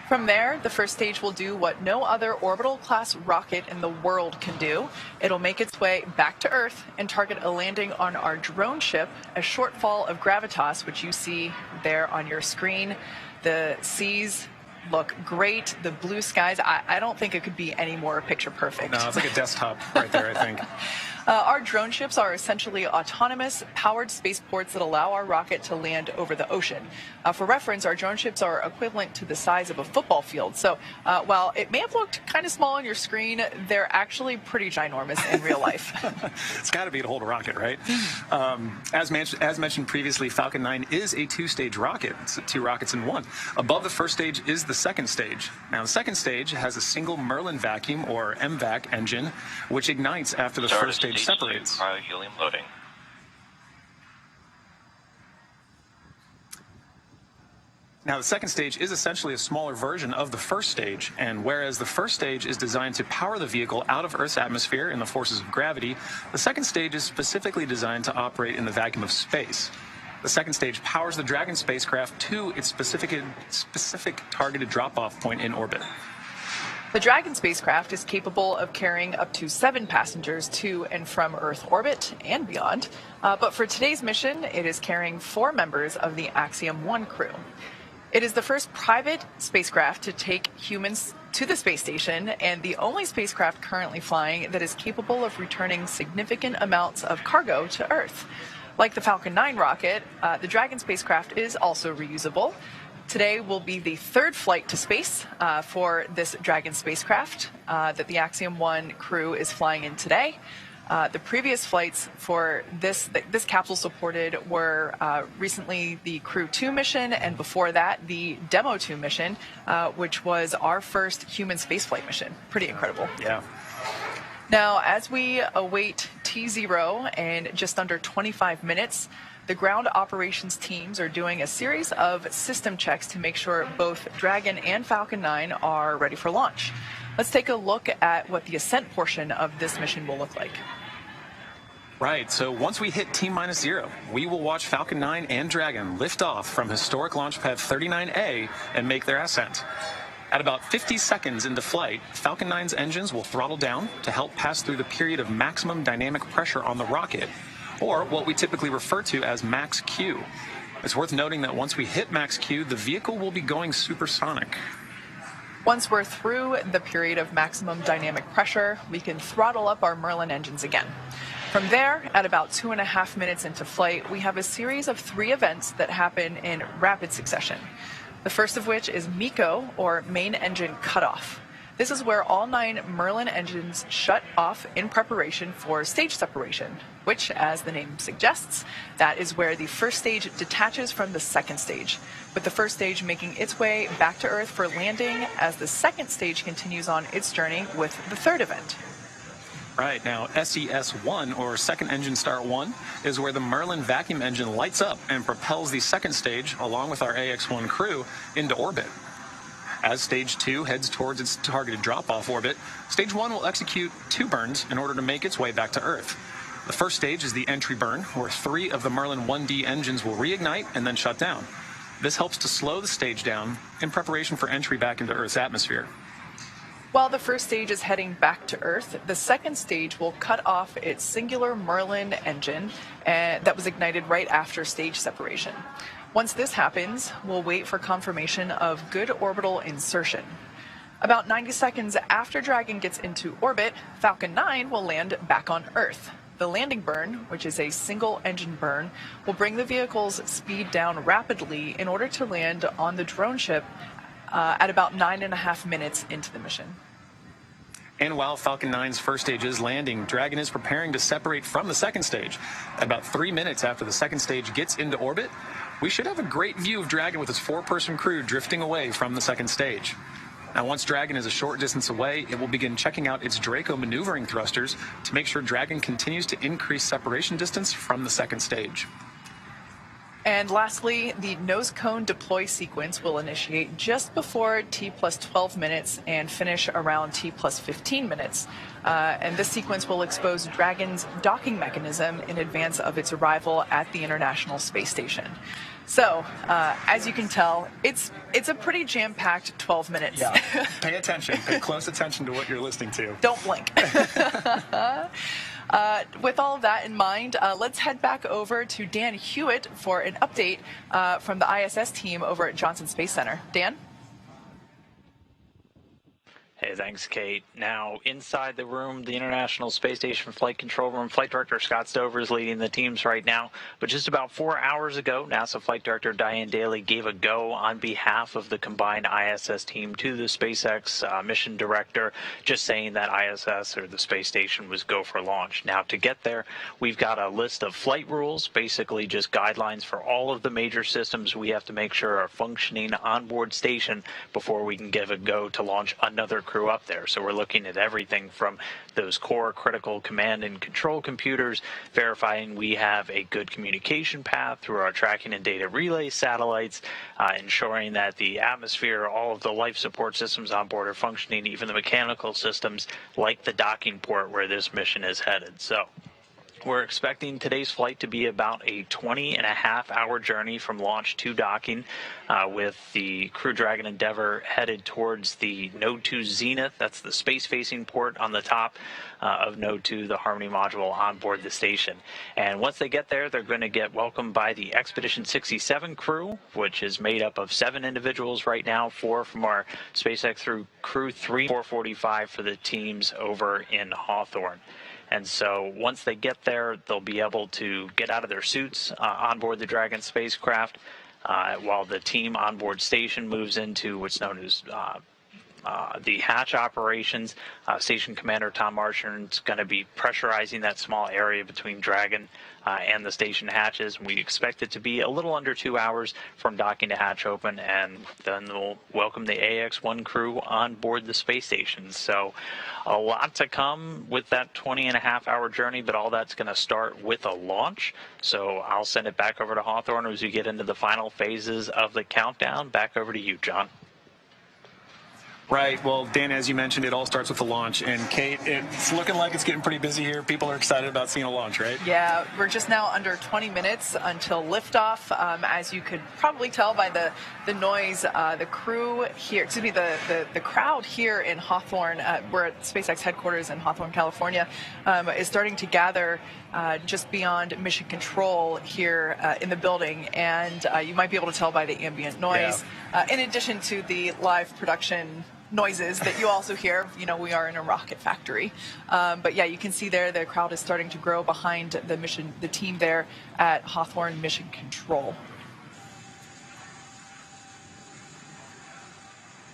From there, the first stage will do what no other orbital-class rocket in the world can do. It'll make its way back to Earth and target a landing on our drone ship, a shortfall of gravitas, which you see there on your screen. The seas look great. The blue skies, I don't think it could be any more picture perfect. No, it's like a desktop right there, I think. Our drone ships are essentially autonomous, powered spaceports that allow our rocket to land over the ocean. For reference, our drone ships are equivalent to the size of a football field. So while it may have looked kind of small on your screen, they're actually pretty ginormous in real life. It's got to be to hold a rocket, right? As mentioned previously, Falcon 9 is a two-stage rocket. It's 2 rockets in one. Above the first stage is the second stage. Now, the second stage has a single Merlin vacuum, or MVAC, engine, which ignites after the first stage separates. Cryo-helium loading. Now, the second stage is essentially a smaller version of the first stage, and whereas the first stage is designed to power the vehicle out of Earth's atmosphere and the forces of gravity, the second stage is specifically designed to operate in the vacuum of space. The second stage powers the Dragon spacecraft to its specific targeted drop-off point in orbit. The Dragon spacecraft is capable of carrying up to 7 passengers to and from Earth orbit and beyond. But for today's mission, it is carrying 4 members of the Axiom 1 crew. It is the first private spacecraft to take humans to the space station and the only spacecraft currently flying that is capable of returning significant amounts of cargo to Earth. Like the Falcon 9 rocket, the Dragon spacecraft is also reusable. Today will be the 3rd flight to space for this Dragon spacecraft that the Axiom 1 crew is flying in today. The previous flights for this capsule supported were recently the Crew 2 mission, and before that the Demo 2 mission, which was our first human spaceflight mission. Pretty incredible. Yeah. Now, as we await T0 in just under 25 minutes, the ground operations teams are doing a series of system checks to make sure both Dragon and Falcon 9 are ready for launch. Let's take a look at what the ascent portion of this mission will look like. Right, so once we hit T-0, we will watch Falcon 9 and Dragon lift off from historic launch pad 39A and make their ascent. At about 50 seconds into flight, Falcon 9's engines will throttle down to help pass through the period of maximum dynamic pressure on the rocket, or what we typically refer to as max Q. It's worth noting that once we hit max Q, the vehicle will be going supersonic. Once we're through the period of maximum dynamic pressure, we can throttle up our Merlin engines again. From there, at about 2.5 minutes into flight, we have a series of 3 events that happen in rapid succession. The first of which is MECO, or main engine cutoff. This is where all 9 Merlin engines shut off in preparation for stage separation, which, as the name suggests, that is where the first stage detaches from the second stage, with the first stage making its way back to Earth for landing as the second stage continues on its journey with the 3rd event. Right, now SES-1, or Second Engine Start 1, is where the Merlin vacuum engine lights up and propels the second stage, along with our AX-1 crew, into orbit. As Stage 2 heads towards its targeted drop-off orbit, Stage 1 will execute 2 burns in order to make its way back to Earth. The first stage is the entry burn, where 3 of the Merlin 1D engines will reignite and then shut down. This helps to slow the stage down in preparation for entry back into Earth's atmosphere. While the first stage is heading back to Earth, the second stage will cut off its singular Merlin engine that was ignited right after stage separation. Once this happens, we'll wait for confirmation of good orbital insertion. About 90 seconds after Dragon gets into orbit, Falcon 9 will land back on Earth. The landing burn, which is a single engine burn, will bring the vehicle's speed down rapidly in order to land on the drone ship at about 9.5 minutes into the mission. And while Falcon 9's first stage is landing, Dragon is preparing to separate from the second stage. About 3 minutes after the second stage gets into orbit, we should have a great view of Dragon with its 4-person crew drifting away from the second stage. Now, once Dragon is a short distance away, it will begin checking out its Draco maneuvering thrusters to make sure Dragon continues to increase separation distance from the second stage. And lastly, the nose cone deploy sequence will initiate just before T plus 12 minutes and finish around T plus 15 minutes. And this sequence will expose Dragon's docking mechanism in advance of its arrival at the International Space Station. So, as you can tell, it's a pretty jam-packed 12 minutes. Yeah, pay attention. Pay close attention to what you're listening to. Don't blink. With all of that in mind, let's head back over to Dan Hewitt for an update from the ISS team over at Johnson Space Center. Dan? Hey, thanks, Kate. Now, inside the room, the International Space Station Flight Control Room, Flight Director Scott Stover is leading the teams right now. But just about 4 hours ago, NASA Flight Director Diane Daly gave a go on behalf of the combined ISS team to the SpaceX mission director, just saying that ISS, or the space station, was go for launch. Now, to get there, we've got a list of flight rules, basically just guidelines for all of the major systems we have to make sure are functioning on board station before we can give a go to launch another crew up there. So we're looking at everything from those core critical command and control computers, verifying we have a good communication path through our tracking and data relay satellites, ensuring that the atmosphere, all of the life support systems on board are functioning, even the mechanical systems like the docking port where this mission is headed. So we're expecting today's flight to be about a 20.5-hour journey from launch to docking, with the Crew Dragon Endeavour headed towards the Node 2 Zenith. That's the space-facing port on the top of Node 2, the Harmony module on board the station. And once they get there, they're going to get welcomed by the Expedition 67 crew, which is made up of 7 individuals right now, 4 from our SpaceX through Crew 3, 445 for the teams over in Hawthorne. And so once they get there, they'll be able to get out of their suits on board the Dragon spacecraft while the team on board station moves into what's known as the hatch operations. Station Commander Tom Marchand is going to be pressurizing that small area between Dragon and the station hatches. We expect it to be a little under 2 hours from docking to hatch open, and then we'll welcome the AX-1 crew on board the space station. So a lot to come with that 20.5-hour journey, but all that's going to start with a launch. So I'll send it back over to Hawthorne as we get into the final phases of the countdown. Back over to you, John. Right. Well, Dan, as you mentioned, it all starts with the launch. And Kate, it's looking like it's getting pretty busy here. People are excited about seeing a launch, right? Yeah, we're just now under 20 minutes until liftoff. As you could probably tell by the noise, the crew here, excuse me, the crowd here in Hawthorne, we're at SpaceX headquarters in Hawthorne, California, is starting to gather just beyond mission control here in the building. And you might be able to tell by the ambient noise, in addition to the live production noises that you also hear. You know, we are in a rocket factory. But yeah, you can see there the crowd is starting to grow behind the team there at Hawthorne Mission Control.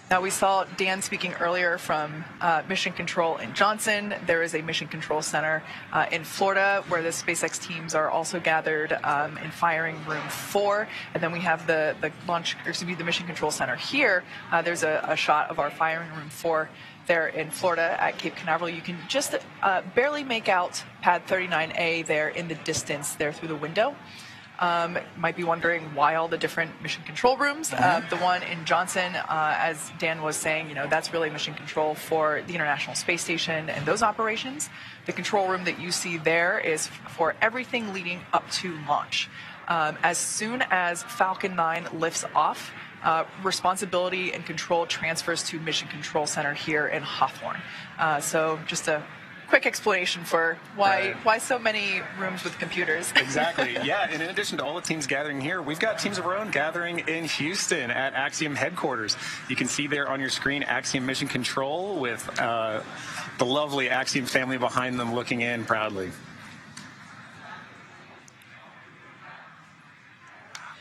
Now, we saw Dan speaking earlier from Mission Control in Johnson. There is a Mission Control Center in Florida where the SpaceX teams are also gathered in Firing Room 4. And then we have the Mission Control Center here. There's a shot of our Firing Room 4 there in Florida at Cape Canaveral. You can just barely make out Pad 39A there in the distance there through the window. Might be wondering why all the different mission control rooms. The one in Johnson, as Dan was saying, you know, that's really mission control for the International Space Station and those operations. The control room that you see there is for everything leading up to launch. As soon as Falcon 9 lifts off, responsibility and control transfers to Mission Control Center here in Hawthorne. So just a quick explanation for why so many rooms with computers. Exactly. Yeah, and in addition to all the teams gathering here, we've got teams of our own gathering in Houston at Axiom headquarters. You can see there on your screen Axiom Mission Control with the lovely Axiom family behind them looking in proudly.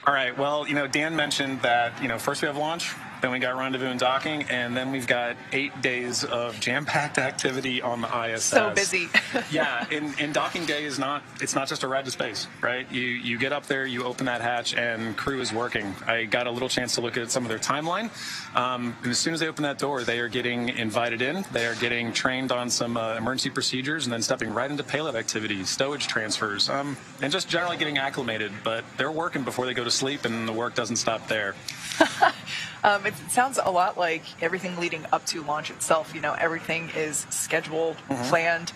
All right, well, you know, Dan mentioned that, you know, first we have launch, then we got rendezvous and docking, and then we've got 8 days of jam-packed activity on the ISS. So busy. Yeah, and docking day is it's not just a ride to space, right? You get up there, you open that hatch, and crew is working. I got a little chance to look at some of their timeline, and as soon as they open that door, they are getting invited in, they are getting trained on some emergency procedures, and then stepping right into payload activities, stowage transfers, and just generally getting acclimated, but they're working before they go to sleep, and the work doesn't stop there. It sounds a lot like everything leading up to launch itself. You know, everything is scheduled, planned.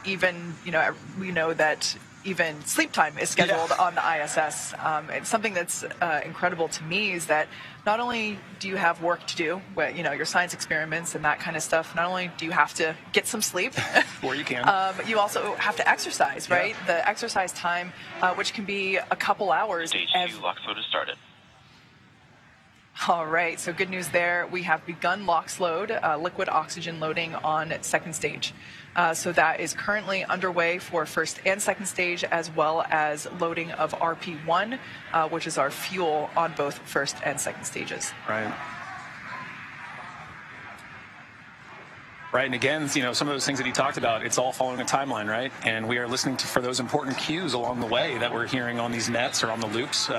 Even, you know, we know that even sleep time is scheduled on the ISS. And something that's incredible to me is that not only do you have work to do, you know, your science experiments and that kind of stuff, not only do you have to get some sleep, or you can, you also have to exercise, right? The exercise time, which can be a couple hours. Stage 2 LOX load has started. All right, so good news there. We have begun LOX load, liquid oxygen loading on second stage. So that is currently underway for first and second stage, as well as loading of RP1, which is our fuel on both first and second stages. Right. Right, and again, you know, some of those things that he talked about, it's all following a timeline, right? And we are listening for those important cues along the way that we're hearing on these nets or on the loops,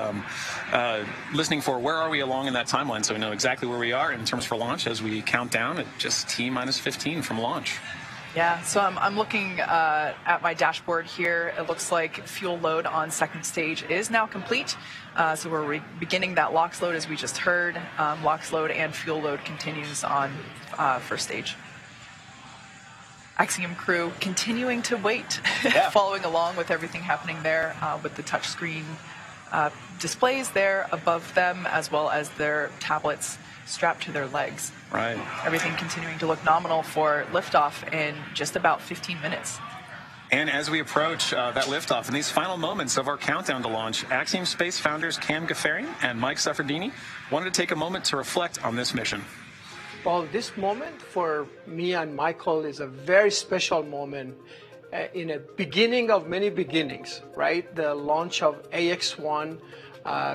listening for where are we along in that timeline, so we know exactly where we are in terms for launch as we count down at just T-minus 15 from launch. Yeah, so I'm looking at my dashboard here. It looks like fuel load on second stage is now complete. So we're beginning that LOX load, as we just heard. LOX load and fuel load continues on first stage. Axiom crew continuing to wait, following along with everything happening there with the touchscreen displays there above them, as well as their tablets strapped to their legs. Right. Everything continuing to look nominal for liftoff in just about 15 minutes. And as we approach that liftoff, in these final moments of our countdown to launch, Axiom Space founders Cam Gaffarian and Mike Sefferdini wanted to take a moment to reflect on this mission. Well, this moment for me and Michael is a very special moment in a beginning of many beginnings, right? The launch of AX-1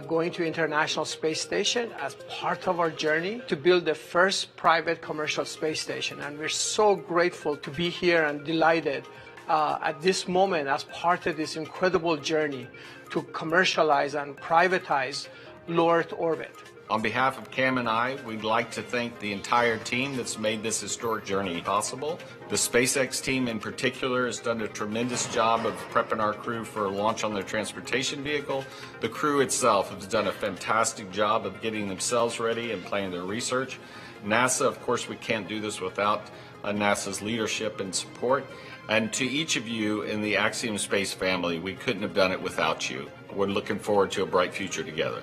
going to International Space Station as part of our journey to build the first private commercial space station. And we're so grateful to be here and delighted at this moment as part of this incredible journey to commercialize and privatize low Earth orbit. On behalf of Cam and I, we'd like to thank the entire team that's made this historic journey possible. The SpaceX team in particular has done a tremendous job of prepping our crew for a launch on their transportation vehicle. The crew itself has done a fantastic job of getting themselves ready and planning their research. NASA, of course, we can't do this without NASA's leadership and support. And to each of you in the Axiom Space family, we couldn't have done it without you. We're looking forward to a bright future together.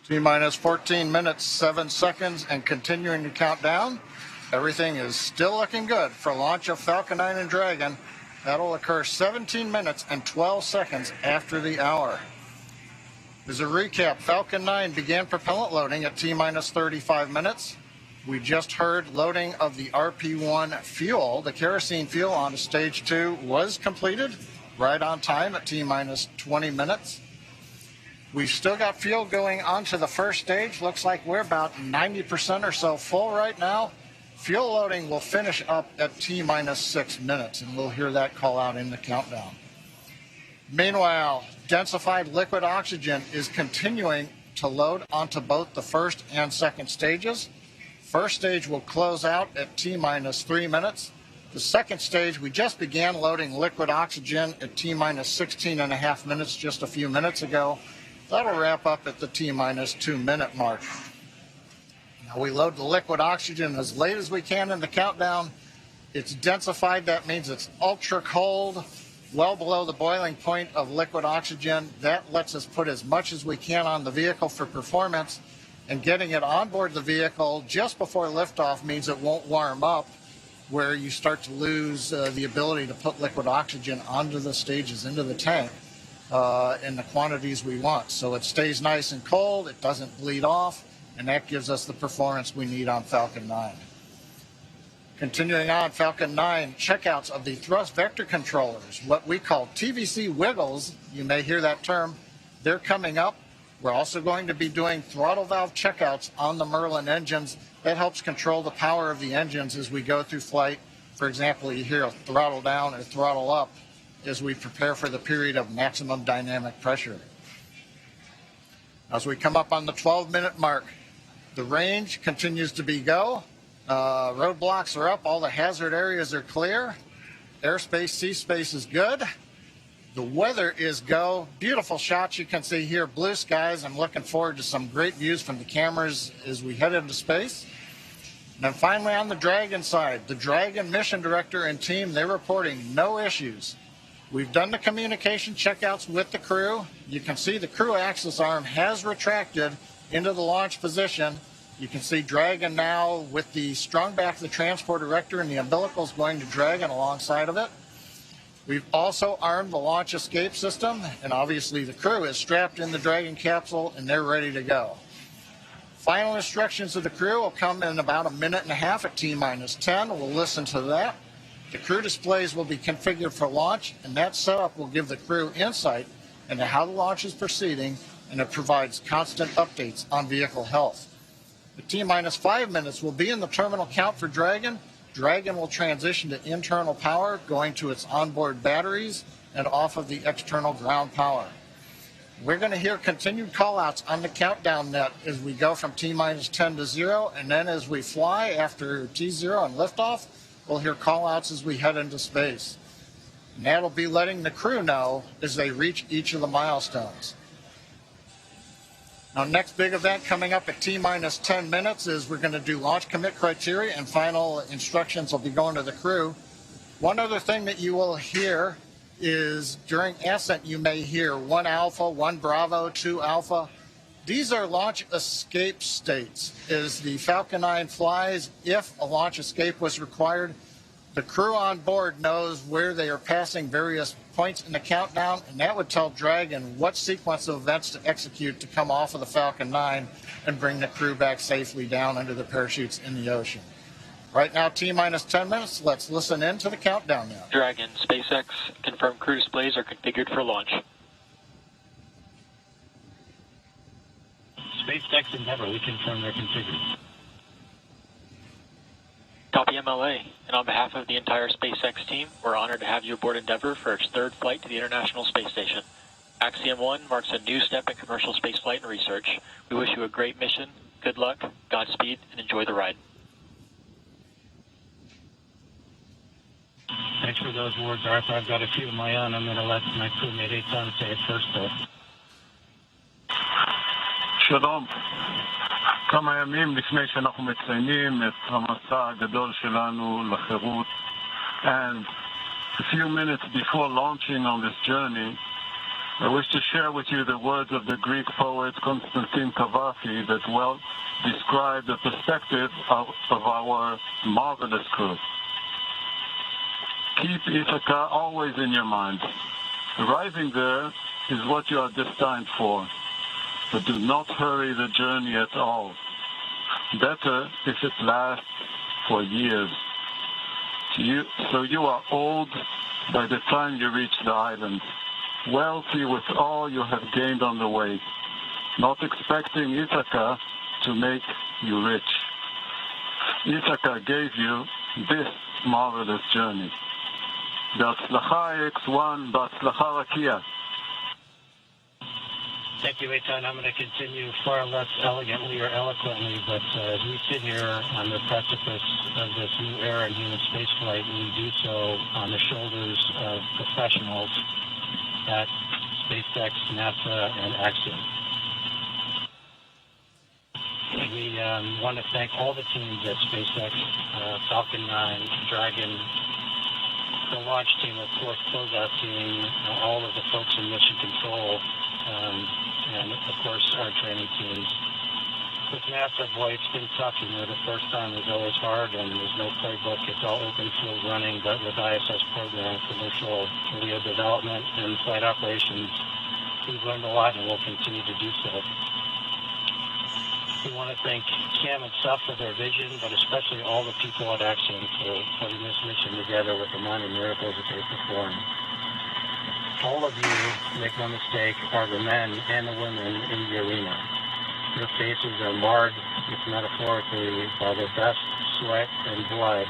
T-minus 14 minutes, 7 seconds, and continuing to count down. Everything is still looking good for launch of Falcon 9 and Dragon. That'll occur 17 minutes and 12 seconds after the hour. As a recap, Falcon 9 began propellant loading at T-minus 35 minutes. We just heard loading of the RP1 fuel. The kerosene fuel on stage 2 was completed right on time at T-minus 20 minutes. We've still got fuel going onto the first stage. Looks like we're about 90% or so full right now. Fuel loading will finish up at T-minus 6 minutes, and we'll hear that call out in the countdown. Meanwhile, densified liquid oxygen is continuing to load onto both the first and second stages. First stage will close out at T-minus 3 minutes. The second stage, we just began loading liquid oxygen at T-minus 16.5 minutes just a few minutes ago. That'll wrap up at the T-minus 2 minute mark. Now we load the liquid oxygen as late as we can in the countdown. It's densified. That means it's ultra cold, well below the boiling point of liquid oxygen. That lets us put as much as we can on the vehicle for performance. And getting it on board the vehicle just before liftoff means it won't warm up, where you start to lose the ability to put liquid oxygen onto the stages, into the tank. In the quantities we want. So it stays nice and cold, it doesn't bleed off, and that gives us the performance we need on Falcon 9. Continuing on, Falcon 9, checkouts of the thrust vector controllers, what we call TVC wiggles, you may hear that term, they're coming up We're also going to be doing throttle valve checkouts on the Merlin engines. That helps control the power of the engines as we go through flight. For example, you hear a throttle down or throttle up as we prepare for the period of maximum dynamic pressure. As we come up on the 12-minute mark, the range continues to be go. Roadblocks are up. All the hazard areas are clear. Airspace, sea space is good. The weather is go. Beautiful shots you can see here. Blue skies. I'm looking forward to some great views from the cameras as we head into space. And then finally on the Dragon side, the Dragon mission director and team, they're reporting no issues. We've done the communication checkouts with the crew. You can see the crew access arm has retracted into the launch position. You can see Dragon now with the strung back of the transport erector and the umbilicals going to Dragon alongside of it. We've also armed the launch escape system, and obviously the crew is strapped in the Dragon capsule and they're ready to go. Final instructions of the crew will come in about a minute and a half at T-10. We'll listen to that. The crew displays will be configured for launch, and that setup will give the crew insight into how the launch is proceeding, and it provides constant updates on vehicle health. The T-5 minutes will be in the terminal count for Dragon. Dragon will transition to internal power, going to its onboard batteries and off of the external ground power. We're going to hear continued callouts on the countdown net as we go from T-10 to 0, and then as we fly after T0 and liftoff, we'll hear callouts as we head into space. And that'll be letting the crew know as they reach each of the milestones. Now, next big event coming up at T-10 minutes is we're going to do launch commit criteria, and final instructions will be going to the crew. One other thing that you will hear is during ascent you may hear 1 Alpha, 1 Bravo, 2 Alpha. These are launch escape states. As the Falcon 9 flies, if a launch escape was required, the crew on board knows where they are passing various points in the countdown, and that would tell Dragon what sequence of events to execute to come off of the Falcon 9 and bring the crew back safely down under the parachutes in the ocean. Right now, T-10 minutes. Let's listen in to the countdown now. Dragon, SpaceX, confirmed crew displays are configured for launch. SpaceX Endeavour, we confirm they're configured. Copy MLA, and on behalf of the entire SpaceX team, we're honored to have you aboard Endeavour for its 3rd flight to the International Space Station. Axiom 1 marks a new step in commercial spaceflight and research. We wish you a great mission, good luck, Godspeed, and enjoy the ride. Thanks for those words, Arthur. I've got a few of my own. I'm going to let my crewmate Eytan say it first, though. שלום. כמה ימים לפני שאנחנו מציינים את המסע הגדול שלנו לחירות. And a few minutes before launching on this journey, I wish to share with you the words of the Greek poet Constantine Pathy that well describe the perspective of our marvelous crew. Keep Ithaca always in your mind. Arriving there is what you are destined for, but do not hurry the journey at all. Better if it lasts for years. So you are old by the time you reach the island, wealthy with all you have gained on the way, not expecting Ithaca to make you rich. Ithaca gave you this marvelous journey. בהצלחה X1, בהצלחה רקיע. Thank you, Eytan. I'm going to continue far less elegantly or eloquently, but as we sit here on the precipice of this new era in human spaceflight, we do so on the shoulders of professionals at SpaceX, NASA, and Axiom. We want to thank all the teams at SpaceX, Falcon 9, Dragon, the launch team, of course, closeout team, all of the folks in mission control, and of course our training teams. With NASA, boy, it's been tough. The first time was always hard, and there's no playbook. It's all open field running, but with ISS program, commercial LEO development, and flight operations, we've learned a lot, and we'll continue to do so. We want to thank Cam and Seth for their vision, but especially all the people at Axiom for putting this mission together with the minor miracles that they perform. all of you, make no mistake, are the men and the women in the arena. Your faces are marred, if metaphorically, by the best sweat and blood,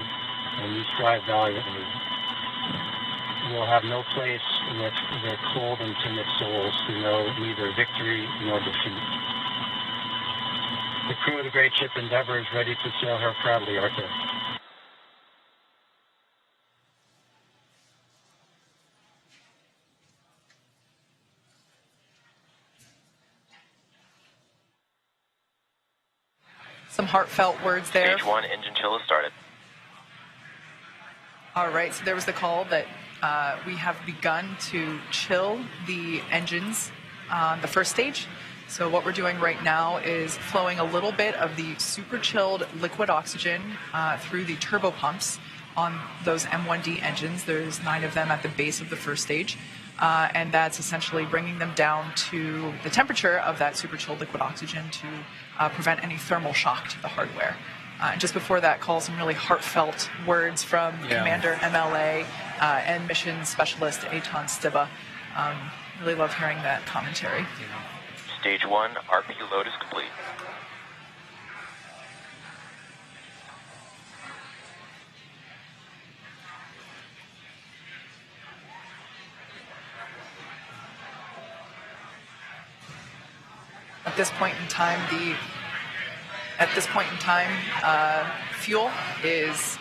and you strive valiantly. You will have no place with the cold and timid souls who know neither victory nor defeat. The crew of the great ship Endeavour is ready to sail her proudly, Arthur. Some heartfelt words there. Stage 1 engine chill has started. All right, so there was the call that we have begun to chill the engines on the first stage. So what we're doing right now is flowing a little bit of the super chilled liquid oxygen through the turbo pumps on those M1D engines. There's 9 of them at the base of the first stage. And that's essentially bringing them down to the temperature of that super chilled liquid oxygen to prevent any thermal shock to the hardware. Just before that call, some really heartfelt words from Commander MLA and Mission Specialist Eytan Stibbe. Really love hearing that commentary. Stage 1 RP load is complete. At this point in time, fuel is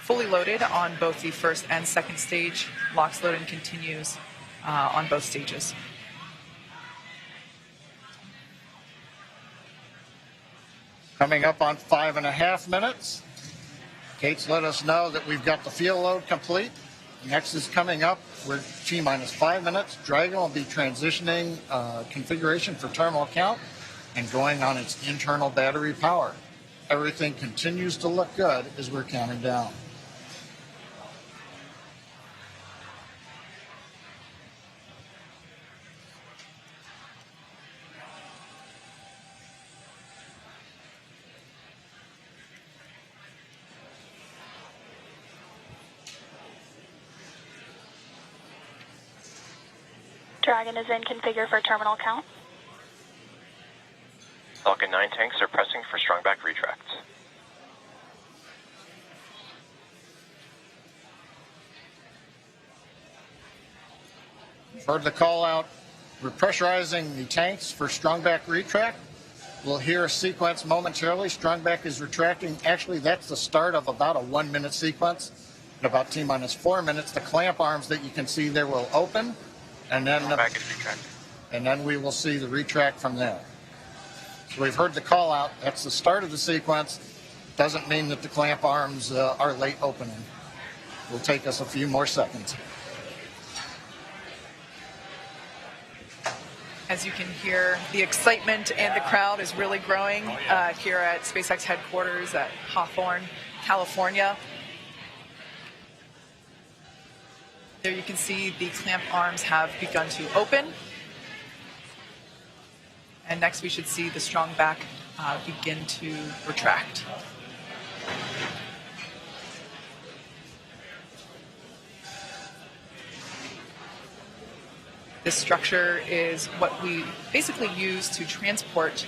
fully loaded on both the first and second stage. LOX loading continues on both stages. Coming up on 5.5 minutes. Kate's let us know that we've got the fuel load complete. Next is coming up. We're T-minus 5 minutes. Dragon will be transitioning configuration for terminal count and going on its internal battery power. Everything continues to look good as we're counting down. Dragon is in configure for terminal count. Falcon 9 tanks are pressing for strong back retracts. Heard the call out. We're pressurizing the tanks for strong back retract. We'll hear a sequence momentarily. Strong back is retracting. Actually, that's the start of about a 1-minute sequence. In about T-minus 4 minutes, the clamp arms that you can see there will open. And then we will see the retract from there. So we've heard the call out. That's the start of the sequence. Doesn't mean that the clamp arms are late opening. Will take us a few more seconds. As you can hear, the excitement and the crowd is really growing here at SpaceX headquarters at Hawthorne, California. There you can see the clamp arms have begun to open. And next we should see the strong back begin to retract. This structure is what we basically use to transport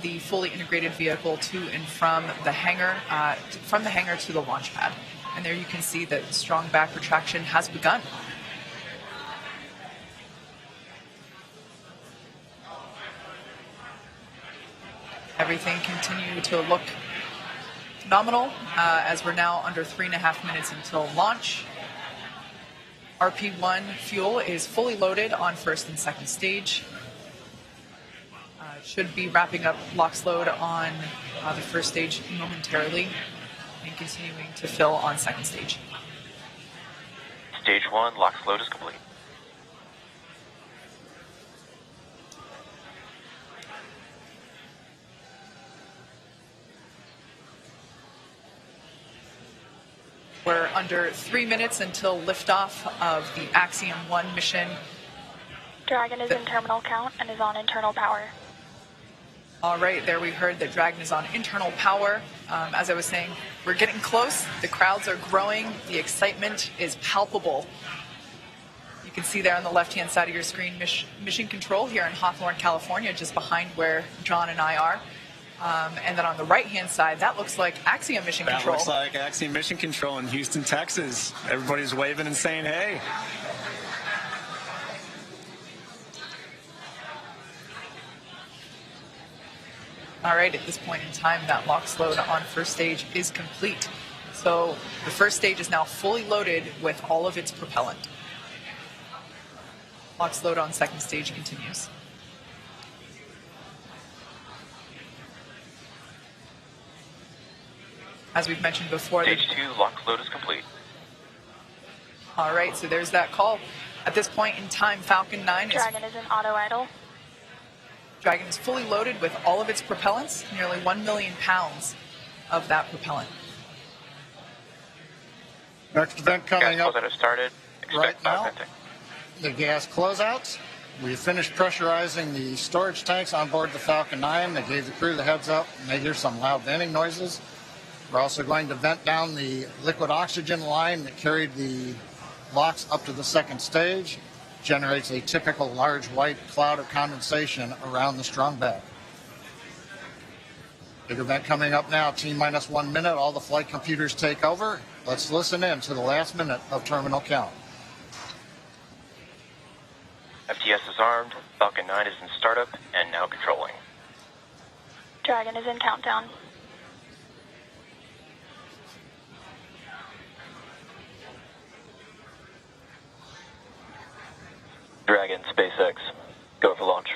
the fully integrated vehicle to and from the hangar to the launch pad. And there you can see that strong back retraction has begun. Everything continued to look phenomenal as we're now under 3.5 minutes until launch. RP1 fuel is fully loaded on first and second stage. Should be wrapping up LOX load on the first stage momentarily and continuing to fill on second stage. Stage 1 LOX load is complete. We're under 3 minutes until liftoff of the Axiom 1 mission. Dragon is in terminal count and is on internal power. All right, there we heard that Dragon is on internal power. As I was saying, we're getting close. The crowds are growing. The excitement is palpable. You can see there on the left-hand side of your screen, Mission Control here in Hawthorne, California, just behind where John and I are. And then on the right-hand side, that looks like Axiom Mission Control. That looks like Axiom Mission Control in Houston, Texas. Everybody's waving and saying, hey. All right, at this point in time, that LOX load on first stage is complete. So the first stage is now fully loaded with all of its propellant. LOX load on second stage continues. As we've mentioned before, Stage 2 LOX load is complete. All right, so there's that call. At this point in time, Falcon 9 Dragon is in auto idle. Dragon is fully loaded with all of its propellants, nearly 1 million pounds of that propellant. Next event coming gas up closeout has started. right now, venting. the gas closeouts. We finished pressurizing the storage tanks on board the Falcon 9. They gave the crew the heads up, and they hear some loud venting noises. We're also going to vent down the liquid oxygen line that carried the LOX up to the second stage. Generates a typical large white cloud of condensation around the strong bag. Big event coming up now, T-minus 1 minute, all the flight computers take over. Let's listen in to the last minute of terminal count. FTS is armed, Falcon 9 is in startup, and now controlling. Dragon is in countdown. Dragon, SpaceX, go for launch.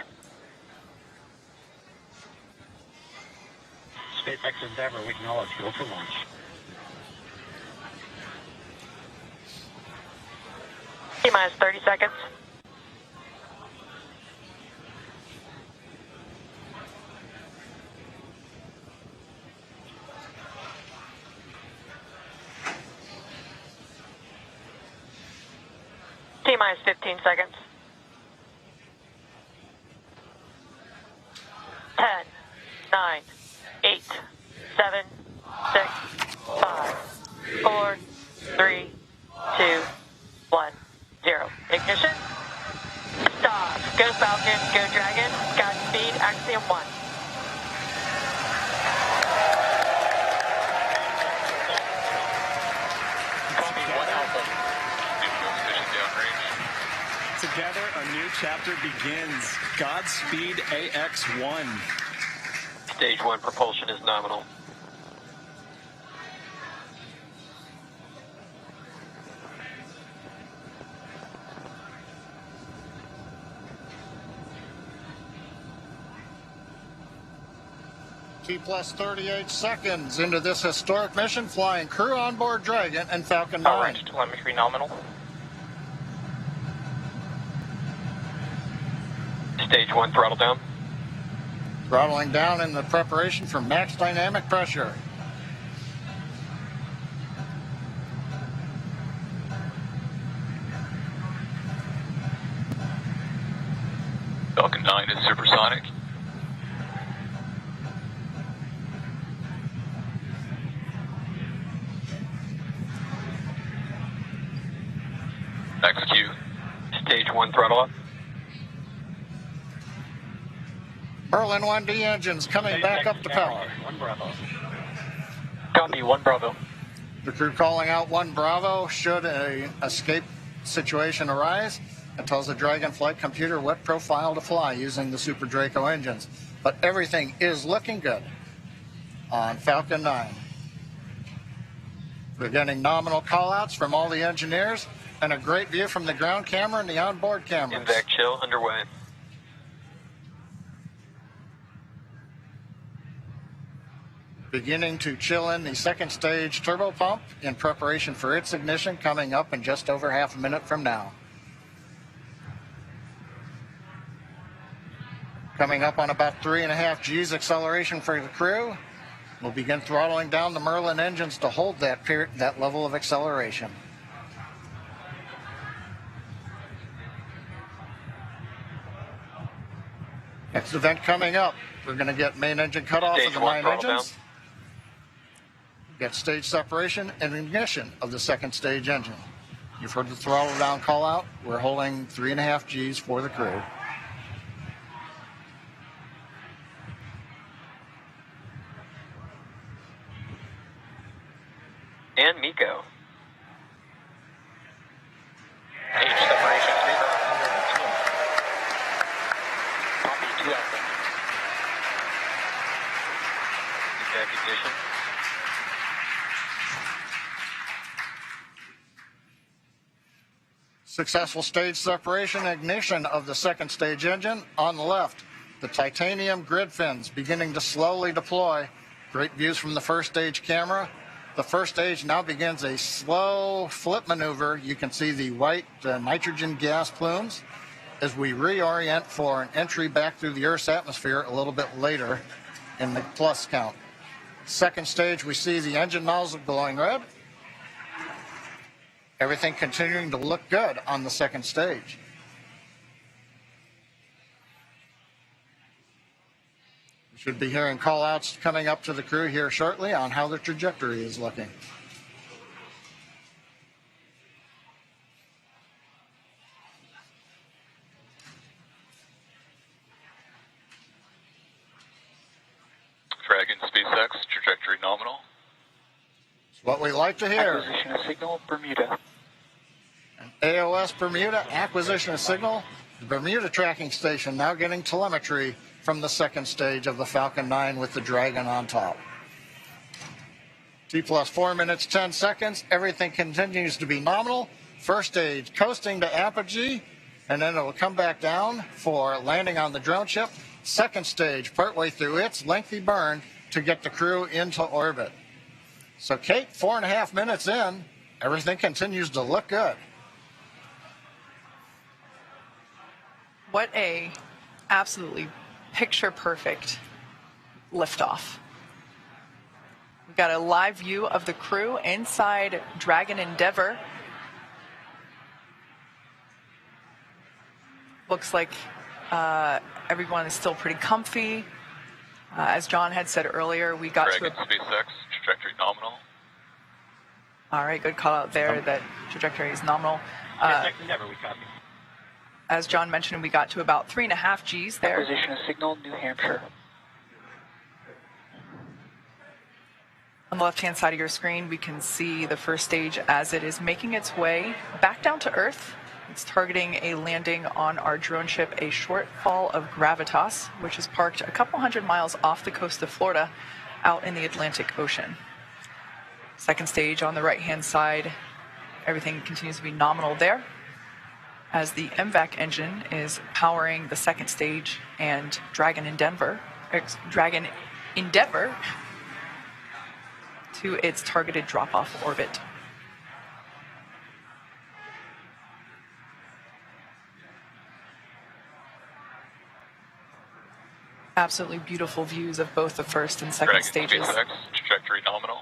SpaceX Endeavour, we acknowledge, go for launch. T-minus 30 seconds. T-minus 15 seconds. 10, 9, 8, 7, 6, 5, 4, 3, 2, 1, 0. Ignition. Stop. Go Falcon, go Dragon. Godspeed, Axiom 1. Together, a new chapter begins. Godspeed, AX-1. Stage 1 propulsion is nominal. T-plus 38 seconds into this historic mission, flying crew on board Dragon and Falcon 9. Range telemetry nominal. Stage 1 throttle down. Throttling down in the preparation for max dynamic pressure. Falcon 9 is supersonic. Execute. Stage 1 throttle up. Merlin 1D engines coming back up to power. 1 Bravo. Copy, 1 Bravo. The crew calling out 1 Bravo should a escape situation arise. It tells the Dragon flight computer what profile to fly using the Super Draco engines. But everything is looking good on Falcon 9. We're getting nominal callouts from all the engineers and a great view from the ground camera and the onboard cameras. Invac chill underway. Beginning to chill in the second stage turbo pump in preparation for its ignition coming up in just over half a minute from now. Coming up on about 3.5 G's acceleration for the crew. We'll begin throttling down the Merlin engines to hold that level of acceleration. Next event coming up, we're going to get main engine cutoff of the 9 engines. Get stage separation and ignition of the second stage engine. You've heard the throttle down call out. We're holding 3.5 Gs for the crew. And Miko. Stage separation 3. Copy 2 Alpha. Recognition. Successful stage separation, ignition of the second stage engine. On the left, the titanium grid fins beginning to slowly deploy. Great views from the first stage camera. The first stage now begins a slow flip maneuver. You can see the white nitrogen gas plumes as we reorient for an entry back through the Earth's atmosphere a little bit later in the plus count. Second stage, we see the engine nozzle glowing red. Everything continuing to look good on the second stage. We should be hearing call-outs coming up to the crew here shortly on how the trajectory is looking. Dragon SpaceX, trajectory nominal. It's what we like to hear. Acquisition of signal, Bermuda. AOS Bermuda, acquisition of signal. The Bermuda tracking station now getting telemetry from the second stage of the Falcon 9 with the Dragon on top. T plus 4 minutes, 10 seconds. Everything continues to be nominal. First stage coasting to apogee, and then it will come back down for landing on the drone ship. Second stage partway through its lengthy burn to get the crew into orbit. So Kate, 4.5 minutes in, everything continues to look good. What a absolutely picture-perfect liftoff. We've got a live view of the crew inside Dragon Endeavour. Looks like everyone is still pretty comfy. As John had said earlier, we got Dragon SpaceX, trajectory nominal. All right, good call out there that trajectory is nominal. Endeavour, we copy. As John mentioned, we got to about 3.5 Gs there. Acquisition of signal, New Hampshire. On the left-hand side of your screen, we can see the first stage as it is making its way back down to Earth. It's targeting a landing on our drone ship, a Shortfall of Gravitas, which is parked a couple hundred miles off the coast of Florida out in the Atlantic Ocean. Second stage on the right-hand side, everything continues to be nominal there, as the MVAC engine is powering the second stage and Dragon Endeavour to its targeted drop-off orbit. Absolutely beautiful views of both the first and second Dragon stages. SpaceX, trajectory nominal.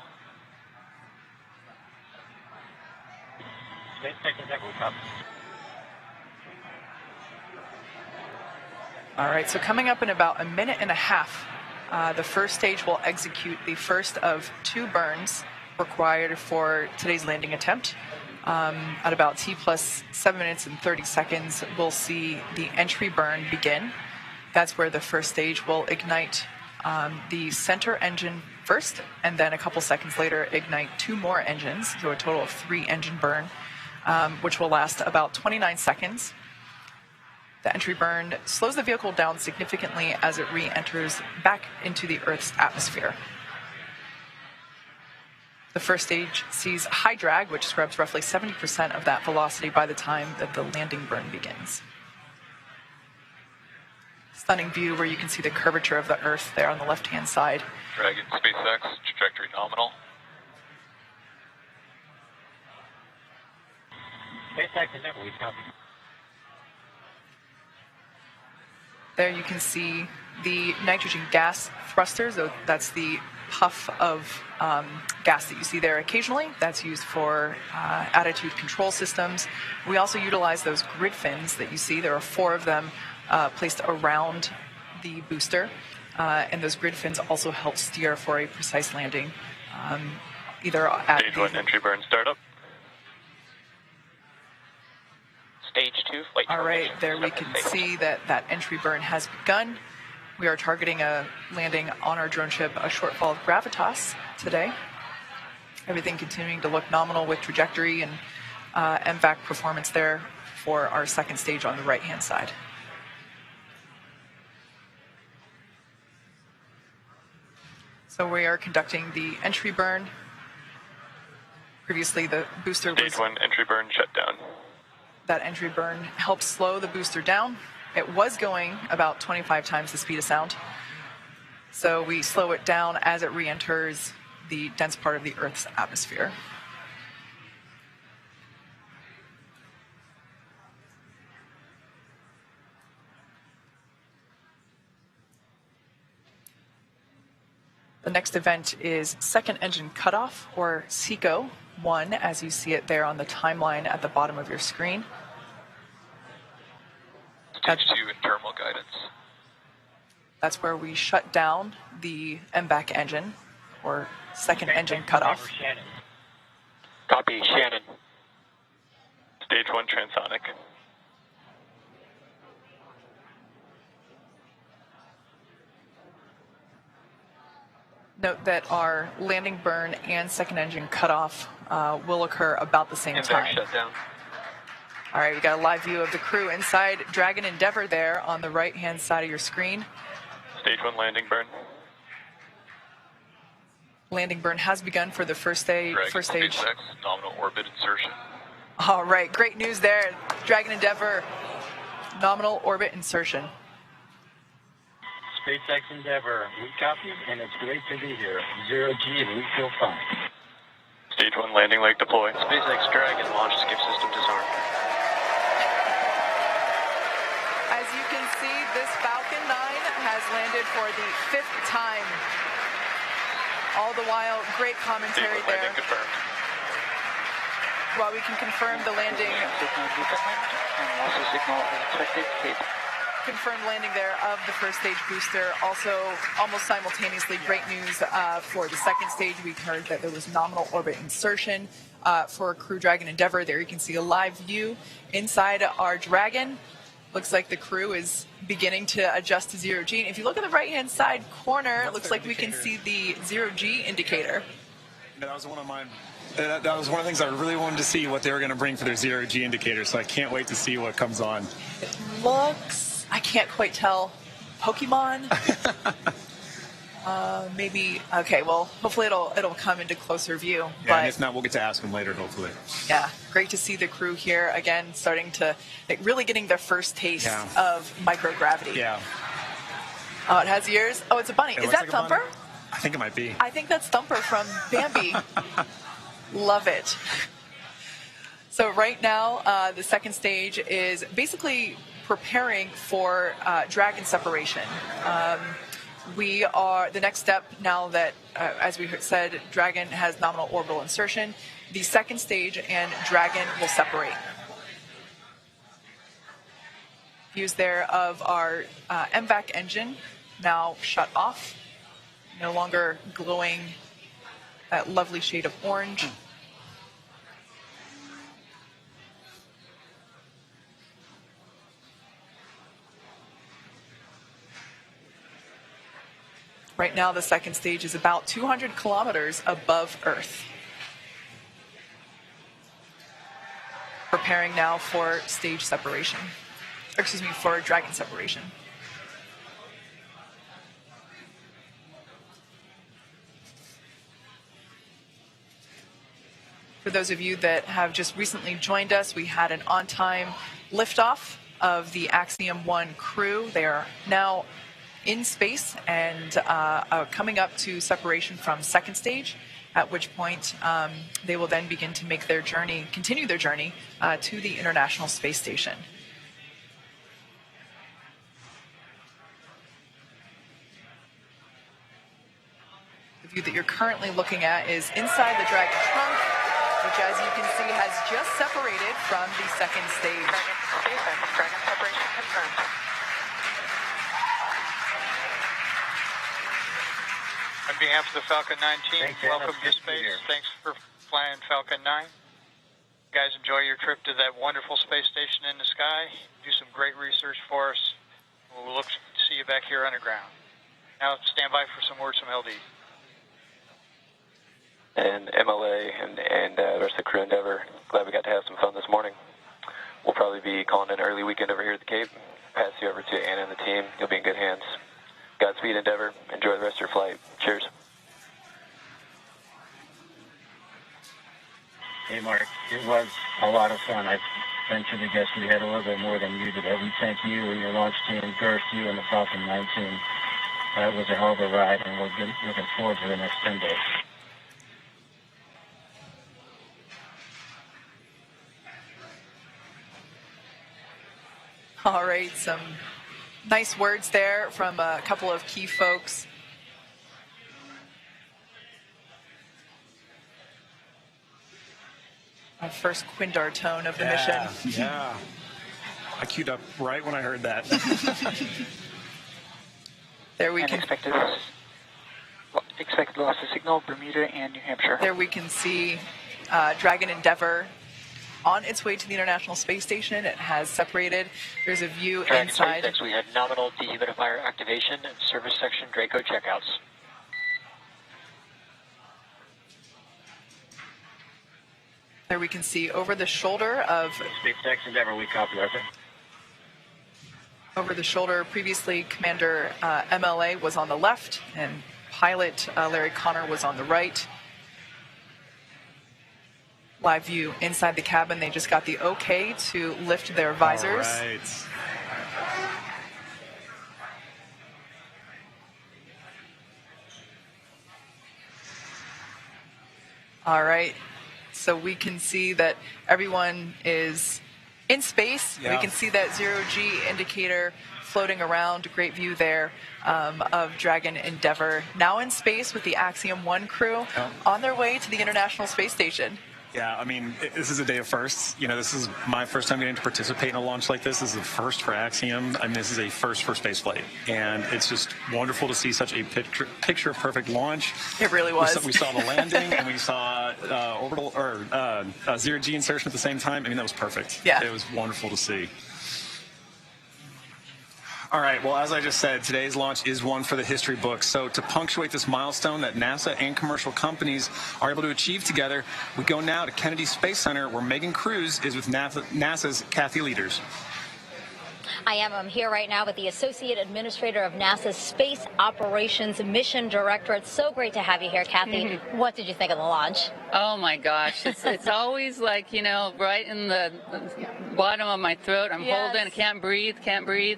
SpaceX Endeavour, we copy. All right, so coming up in about a minute and a half, the first stage will execute the first of 2 burns required for today's landing attempt. At about T plus 7 minutes and 30 seconds, we'll see the entry burn begin. That's where the first stage will ignite the center engine first, and then a couple seconds later ignite 2 more engines, so a total of 3 engine burn, which will last about 29 seconds. The entry burn slows the vehicle down significantly as it re-enters back into the Earth's atmosphere. The first stage sees high drag, which scrubs roughly 70% of that velocity by the time that the landing burn begins. Stunning view where you can see the curvature of the Earth there on the left-hand side. Dragon SpaceX, trajectory nominal. SpaceX Endeavour, we copy. There you can see the nitrogen gas thrusters. So that's the puff of gas that you see there occasionally. That's used for attitude control systems. We also utilize those grid fins that you see. There are 4 of them placed around the booster. And those grid fins also help steer for a precise landing, either at Stage 1 entry burn startup. Stage 2 flight. All right, there we can see that that entry burn has begun. We are targeting a landing on our drone ship, a shortfall of gravitas today. Everything continuing to look nominal with trajectory and MVAC performance there for our second stage on the right-hand side. So we are conducting the entry burn. Previously, the booster Stage 1 entry burn shut down. That entry burn helps slow the booster down. It was going about 25 times the speed of sound. So we slow it down as it re-enters the dense part of the Earth's atmosphere. The next event is second engine cutoff, or SECO 1, as you see it there on the timeline at the bottom of your screen. Stage 2 and terminal guidance. That's where we shut down the MVAC engine, or second engine cutoff. Copy, Shannon. Stage 1 transonic. Note that our landing burn and second engine cutoff will occur about the same time. Shut down. All right, we got a live view of the crew inside Dragon Endeavour there on the right-hand side of your screen. Stage 1 landing burn. Landing burn has begun for the first stage. SpaceX, nominal orbit insertion. All right, great news there. Dragon Endeavour, nominal orbit insertion. SpaceX Endeavour, we copy, and it's great to be here. 0G, and we feel fine. Stage 1 landing leg deploy. SpaceX Dragon launch skip system disarmed. As you can see, this Falcon 9 has landed for the 5th time. All the while, great commentary there. Landing confirmed. While we can confirm the landing. Confirmed landing there of the first stage booster. Also, almost simultaneously, great news for the second stage. We heard that there was nominal orbit insertion for Crew Dragon Endeavour. There you can see a live view inside our Dragon. Looks like the crew is beginning to adjust to 0G. And if you look at the right-hand side corner, it looks like we can see the 0G indicator. Yeah, that was one of mine. That was one of the things I really wanted to see, what they were going to bring for their 0G indicator. So I can't wait to see what comes on. It looks, I can't quite tell, Pokemon. Maybe, okay, well, hopefully it'll come into closer view. Yeah, but and if not, we'll get to ask them later, hopefully. Yeah, great to see the crew here again, starting to, really getting their first taste of microgravity. Yeah. Oh, it has ears? Oh, it's a bunny. It Is that like Thumper? I think it might be. I think that's Thumper from Bambi. Love it. So right now, the second stage is basically preparing for Dragon separation. The next step now that, as we said, Dragon has nominal orbital insertion, the second stage and Dragon will separate. Views there of our MVAC engine now shut off, no longer glowing that lovely shade of orange. Right now, the second stage is about 200 kilometers above Earth. Preparing now for stage separation. Excuse me, for Dragon separation. For those of you that have just recently joined us, we had an on-time liftoff of the Axiom 1 crew. They are now in space and coming up to separation from second stage, at which point they will then begin to make their journey, continue their journey to the International Space Station. The view that you're currently looking at is inside the Dragon trunk, which, as you can see, has just separated from the second stage. Dragon separation confirmed. On behalf of the Falcon 9 team, welcome to space. Thanks for flying Falcon 9. guys enjoy your trip to that wonderful space station in the sky. Do some great research for us. We'll look to see you back here underground. Now stand by for some words from LD. And MLA and the rest of the crew Endeavour, glad we got to have some fun this morning. We'll probably be calling an early weekend over here at the Cape. Pass you over to Anna and the team. You'll be in good hands. Godspeed, Endeavour. Enjoy the rest of your flight. Cheers. Hey, Mark, it was a lot of fun. I venture to guess we had a little bit more than you did. We thank you and your launch team, Girth, you and the Falcon 9 team. That was a hell of a ride, and we're looking forward to the next 10 days. All right, some nice words there from a couple of key folks. Our first Quindar tone of the mission. Yeah. I queued up right when I heard that. There we can expected loss of signal, Bermuda and New Hampshire. There we can see Dragon Endeavour on its way to the International Space Station. It has separated. There's a view Dragon inside. SpaceX, we had nominal dehumidifier activation and service section Draco checkouts. There we can see over the shoulder of SpaceX Endeavour, we copy, Arthur. Over the shoulder, previously Commander MLA was on the left and pilot Larry Connor was on the right. Live view inside the cabin. They just got the okay to lift their visors. All right. All right. So we can see that everyone is in space. Yeah. We can see that zero-G indicator floating around. Great view there of Dragon Endeavour. Now in space with the Axiom 1 crew on their way to the International Space Station. Yeah, I mean, this is a day of firsts. You know, this is my first time getting to participate in a launch like this. This is the first for Axiom. I mean, this is a first for spaceflight. And it's just wonderful to see such a picture-perfect launch. It really was. We saw the landing, and we saw orbital or zero-G insertion at the same time. I mean, that was perfect. Yeah. It was wonderful to see. All right, well, as I just said, today's launch is one for the history books. So to punctuate this milestone that NASA and commercial companies are able to achieve together, we go now to Kennedy Space Center, where Megan Cruz is with NASA's Pathy leaders. I'm here right now with the Associate Administrator of NASA's Space Operations Mission Director. It's so great to have you here, Kathy. Mm-hmm. What did you think of the launch? Oh, my gosh. It's always like, you know, right in the bottom of my throat. I'm holding, can't breathe.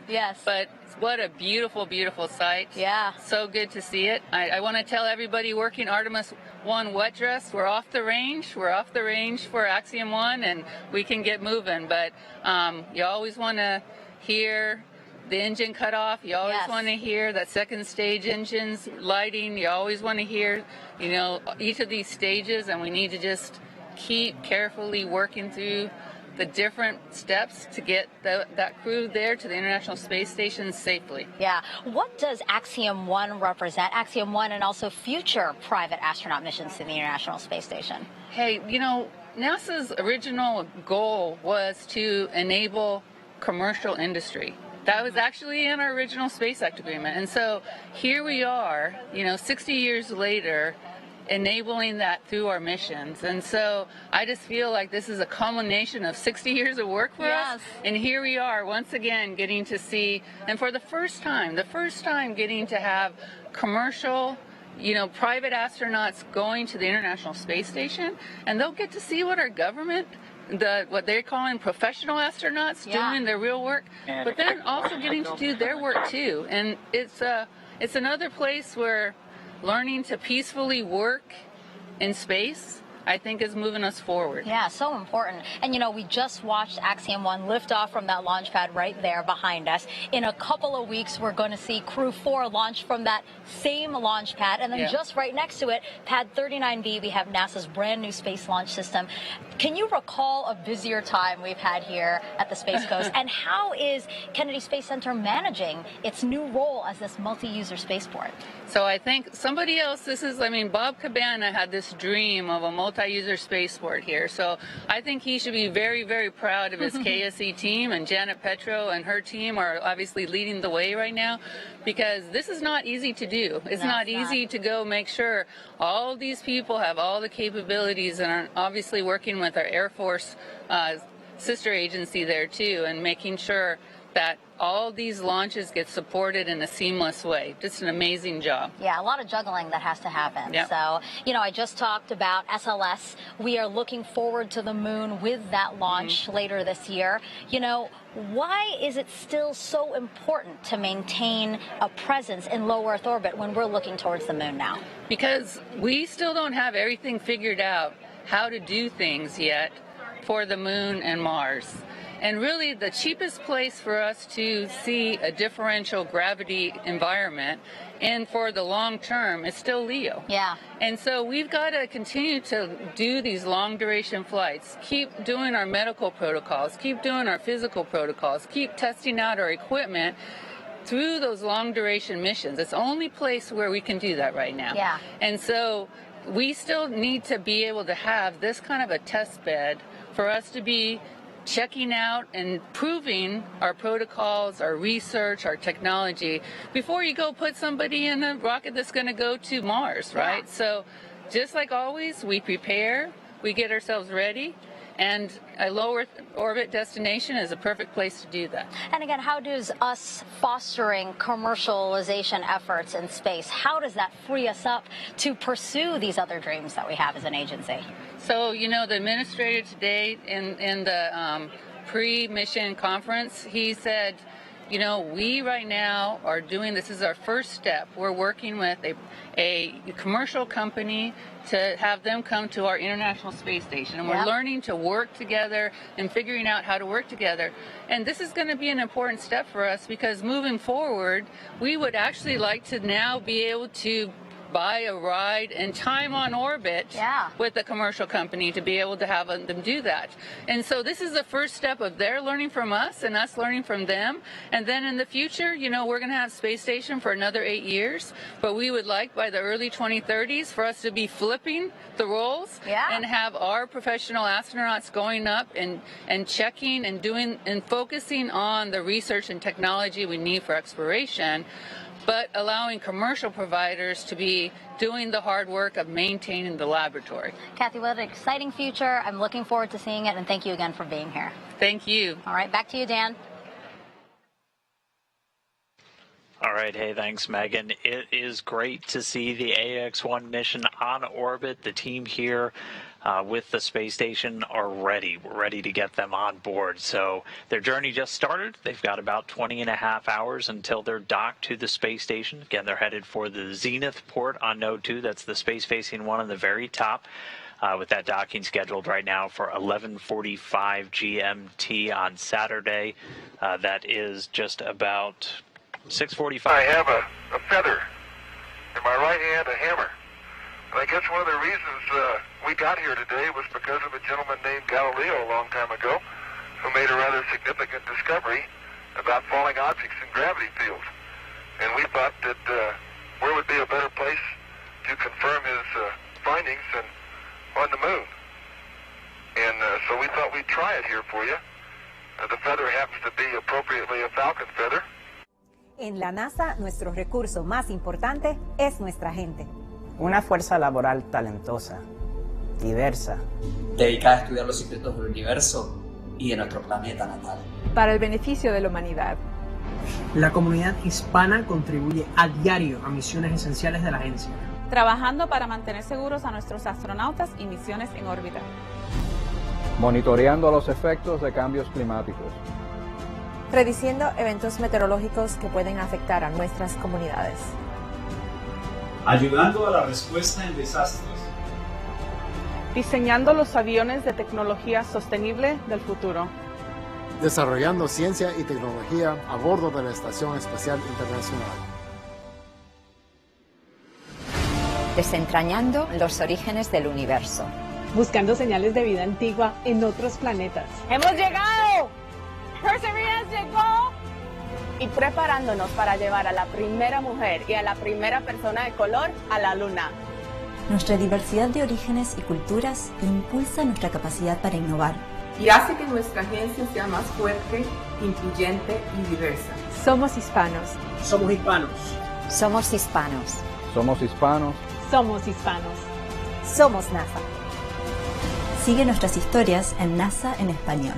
Yes. But what a beautiful, beautiful sight. Yeah. So good to see it. I want to tell everybody working Artemis 1 wet dress, we're off the range. We're off the range for Axiom 1, and we can get moving. But you always want to hear the engine cut off. You always want to hear that second stage engine's lighting. You always want to hear, you know, each of these stages, and we need to just keep carefully working through the different steps to get that crew there to the International Space Station safely. Yeah. What does Axiom 1 represent? Axiom 1 and also future private astronaut missions to the International Space Station. Hey, you know, NASA's original goal was to enable commercial industry. That was actually in our original SpaceX agreement. And so here we are, you know, 60 years later, enabling that through our missions. And so I just feel like this is a culmination of 60 years of work for us. And here we are once again getting to see, and for the first time getting to have commercial, you know, private astronauts going to the International Space Station, and they'll get to see what our government, what they're calling professional astronauts doing their real work, but then also getting to do their work too. And it's another place where learning to peacefully work in space, I think, is moving us forward. Yeah, so important. And, you know, we just watched Axiom 1 lift off from that launch pad right there behind us. In a couple of weeks, we're going to see Crew 4 launch from that same launch pad. And then just right next to it, Pad 39B, we have NASA's brand new Space Launch System. Can you recall a busier time we've had here at the Space Coast? And how is Kennedy Space Center managing its new role as this multi-user spaceport? So I think somebody else, Bob Cabana had this dream of a multi-user spaceport here. So I think he should be very, very proud of his KSE team, and Janet Petro and her team are obviously leading the way right now, because this is not easy to do. It's not easy to go make sure all these people have all the capabilities, and are obviously working with our Air Force sister agency there too, and making sure that all these launches get supported in a seamless way. Just an amazing job. Yeah, a lot of juggling that has to happen. Yep. So, I just talked about SLS. We are looking forward to the moon with that launch later this year. Why is it still so important to maintain a presence in low Earth orbit when we're looking towards the moon now? Because we still don't have everything figured out how to do things yet for the moon and Mars. And really, the cheapest place for us to see a differential gravity environment and for the long term is still LEO. Yeah. And so we've got to continue to do these long duration flights, keep doing our medical protocols, keep doing our physical protocols, keep testing out our equipment through those long duration missions. It's the only place where we can do that right now. Yeah. And so we still need to be able to have this kind of a test bed for us to be checking out and proving our protocols, our research, our technology before you go put somebody in a rocket that's going to go to Mars, right? Yeah. So just like always, we prepare, we get ourselves ready, and a low Earth orbit destination is a perfect place to do that. And again, how does us fostering commercialization efforts in space, how does that free us up to pursue these other dreams that we have as an agency? So, the administrator today in the pre-mission conference, he said, we right now are doing, this is our first step. We're working with a commercial company to have them come to our International Space Station. And we're learning to work together and figuring out how to work together. And this is going to be an important step for us, because moving forward, we would actually like to now be able to buy a ride and time on orbit with a commercial company to be able to have them do that. And so this is the first step of their learning from us and us learning from them. And then in the future, we're going to have space station for another 8 years, but we would like by the early 2030s for us to be flipping the roles and have our professional astronauts going up and checking and doing and focusing on the research and technology we need for exploration, but allowing commercial providers to be doing the hard work of maintaining the laboratory. Kathy, what an exciting future. I'm looking forward to seeing it, and thank you again for being here. Thank you. All right, back to you, Dan. All right. Hey, thanks, Megan. It is great to see the AX-1 mission on orbit. The team here with the space station are ready. We're ready to get them on board. So their journey just started. They've got about 20 and a half hours until they're docked to the space station. Again, they're headed for the Zenith port on Node 2. That's the space-facing one on the very top. With that docking scheduled right now for 11:45 GMT on Saturday. That is just about 6:45. I have a feather. In my right hand, a hammer. And I guess one of the reasons we got here today was because of a gentleman named Galileo a long time ago who made a rather significant discovery about falling objects in gravity fields. And we thought that where would be a better place to confirm his findings than on the moon. And so we thought we'd try it here for you. The feather happens to be appropriately a falcon feather. En la NASA, nuestro recurso más importante es nuestra gente. Una fuerza laboral talentosa, diversa, dedicada a estudiar los secretos del universo y de nuestro planeta natal. Para el beneficio de la humanidad. La comunidad hispana contribuye a diario a misiones esenciales de la agencia. Trabajando para mantener seguros a nuestros astronautas y misiones en órbita. Monitoreando los efectos de cambios climáticos. Prediciendo eventos meteorológicos que pueden afectar a nuestras comunidades. Ayudando a la respuesta en desastres. Diseñando los aviones de tecnología sostenible del futuro. Desarrollando ciencia y tecnología a bordo de la Estación Espacial Internacional. Desentrañando los orígenes del universo. Buscando señales de vida antigua en otros planetas. ¡Hemos llegado! ¡Perseverance llegó! y preparándonos para llevar a la primera mujer y a la primera persona de color a la Luna. Nuestra diversidad de orígenes y culturas impulsa nuestra capacidad para innovar. Y hace que nuestra agencia sea más fuerte, incluyente y diversa. Somos hispanos. Somos hispanos. Somos hispanos. Somos hispanos. Somos hispanos. Somos NASA. Sigue nuestras historias en NASA en español.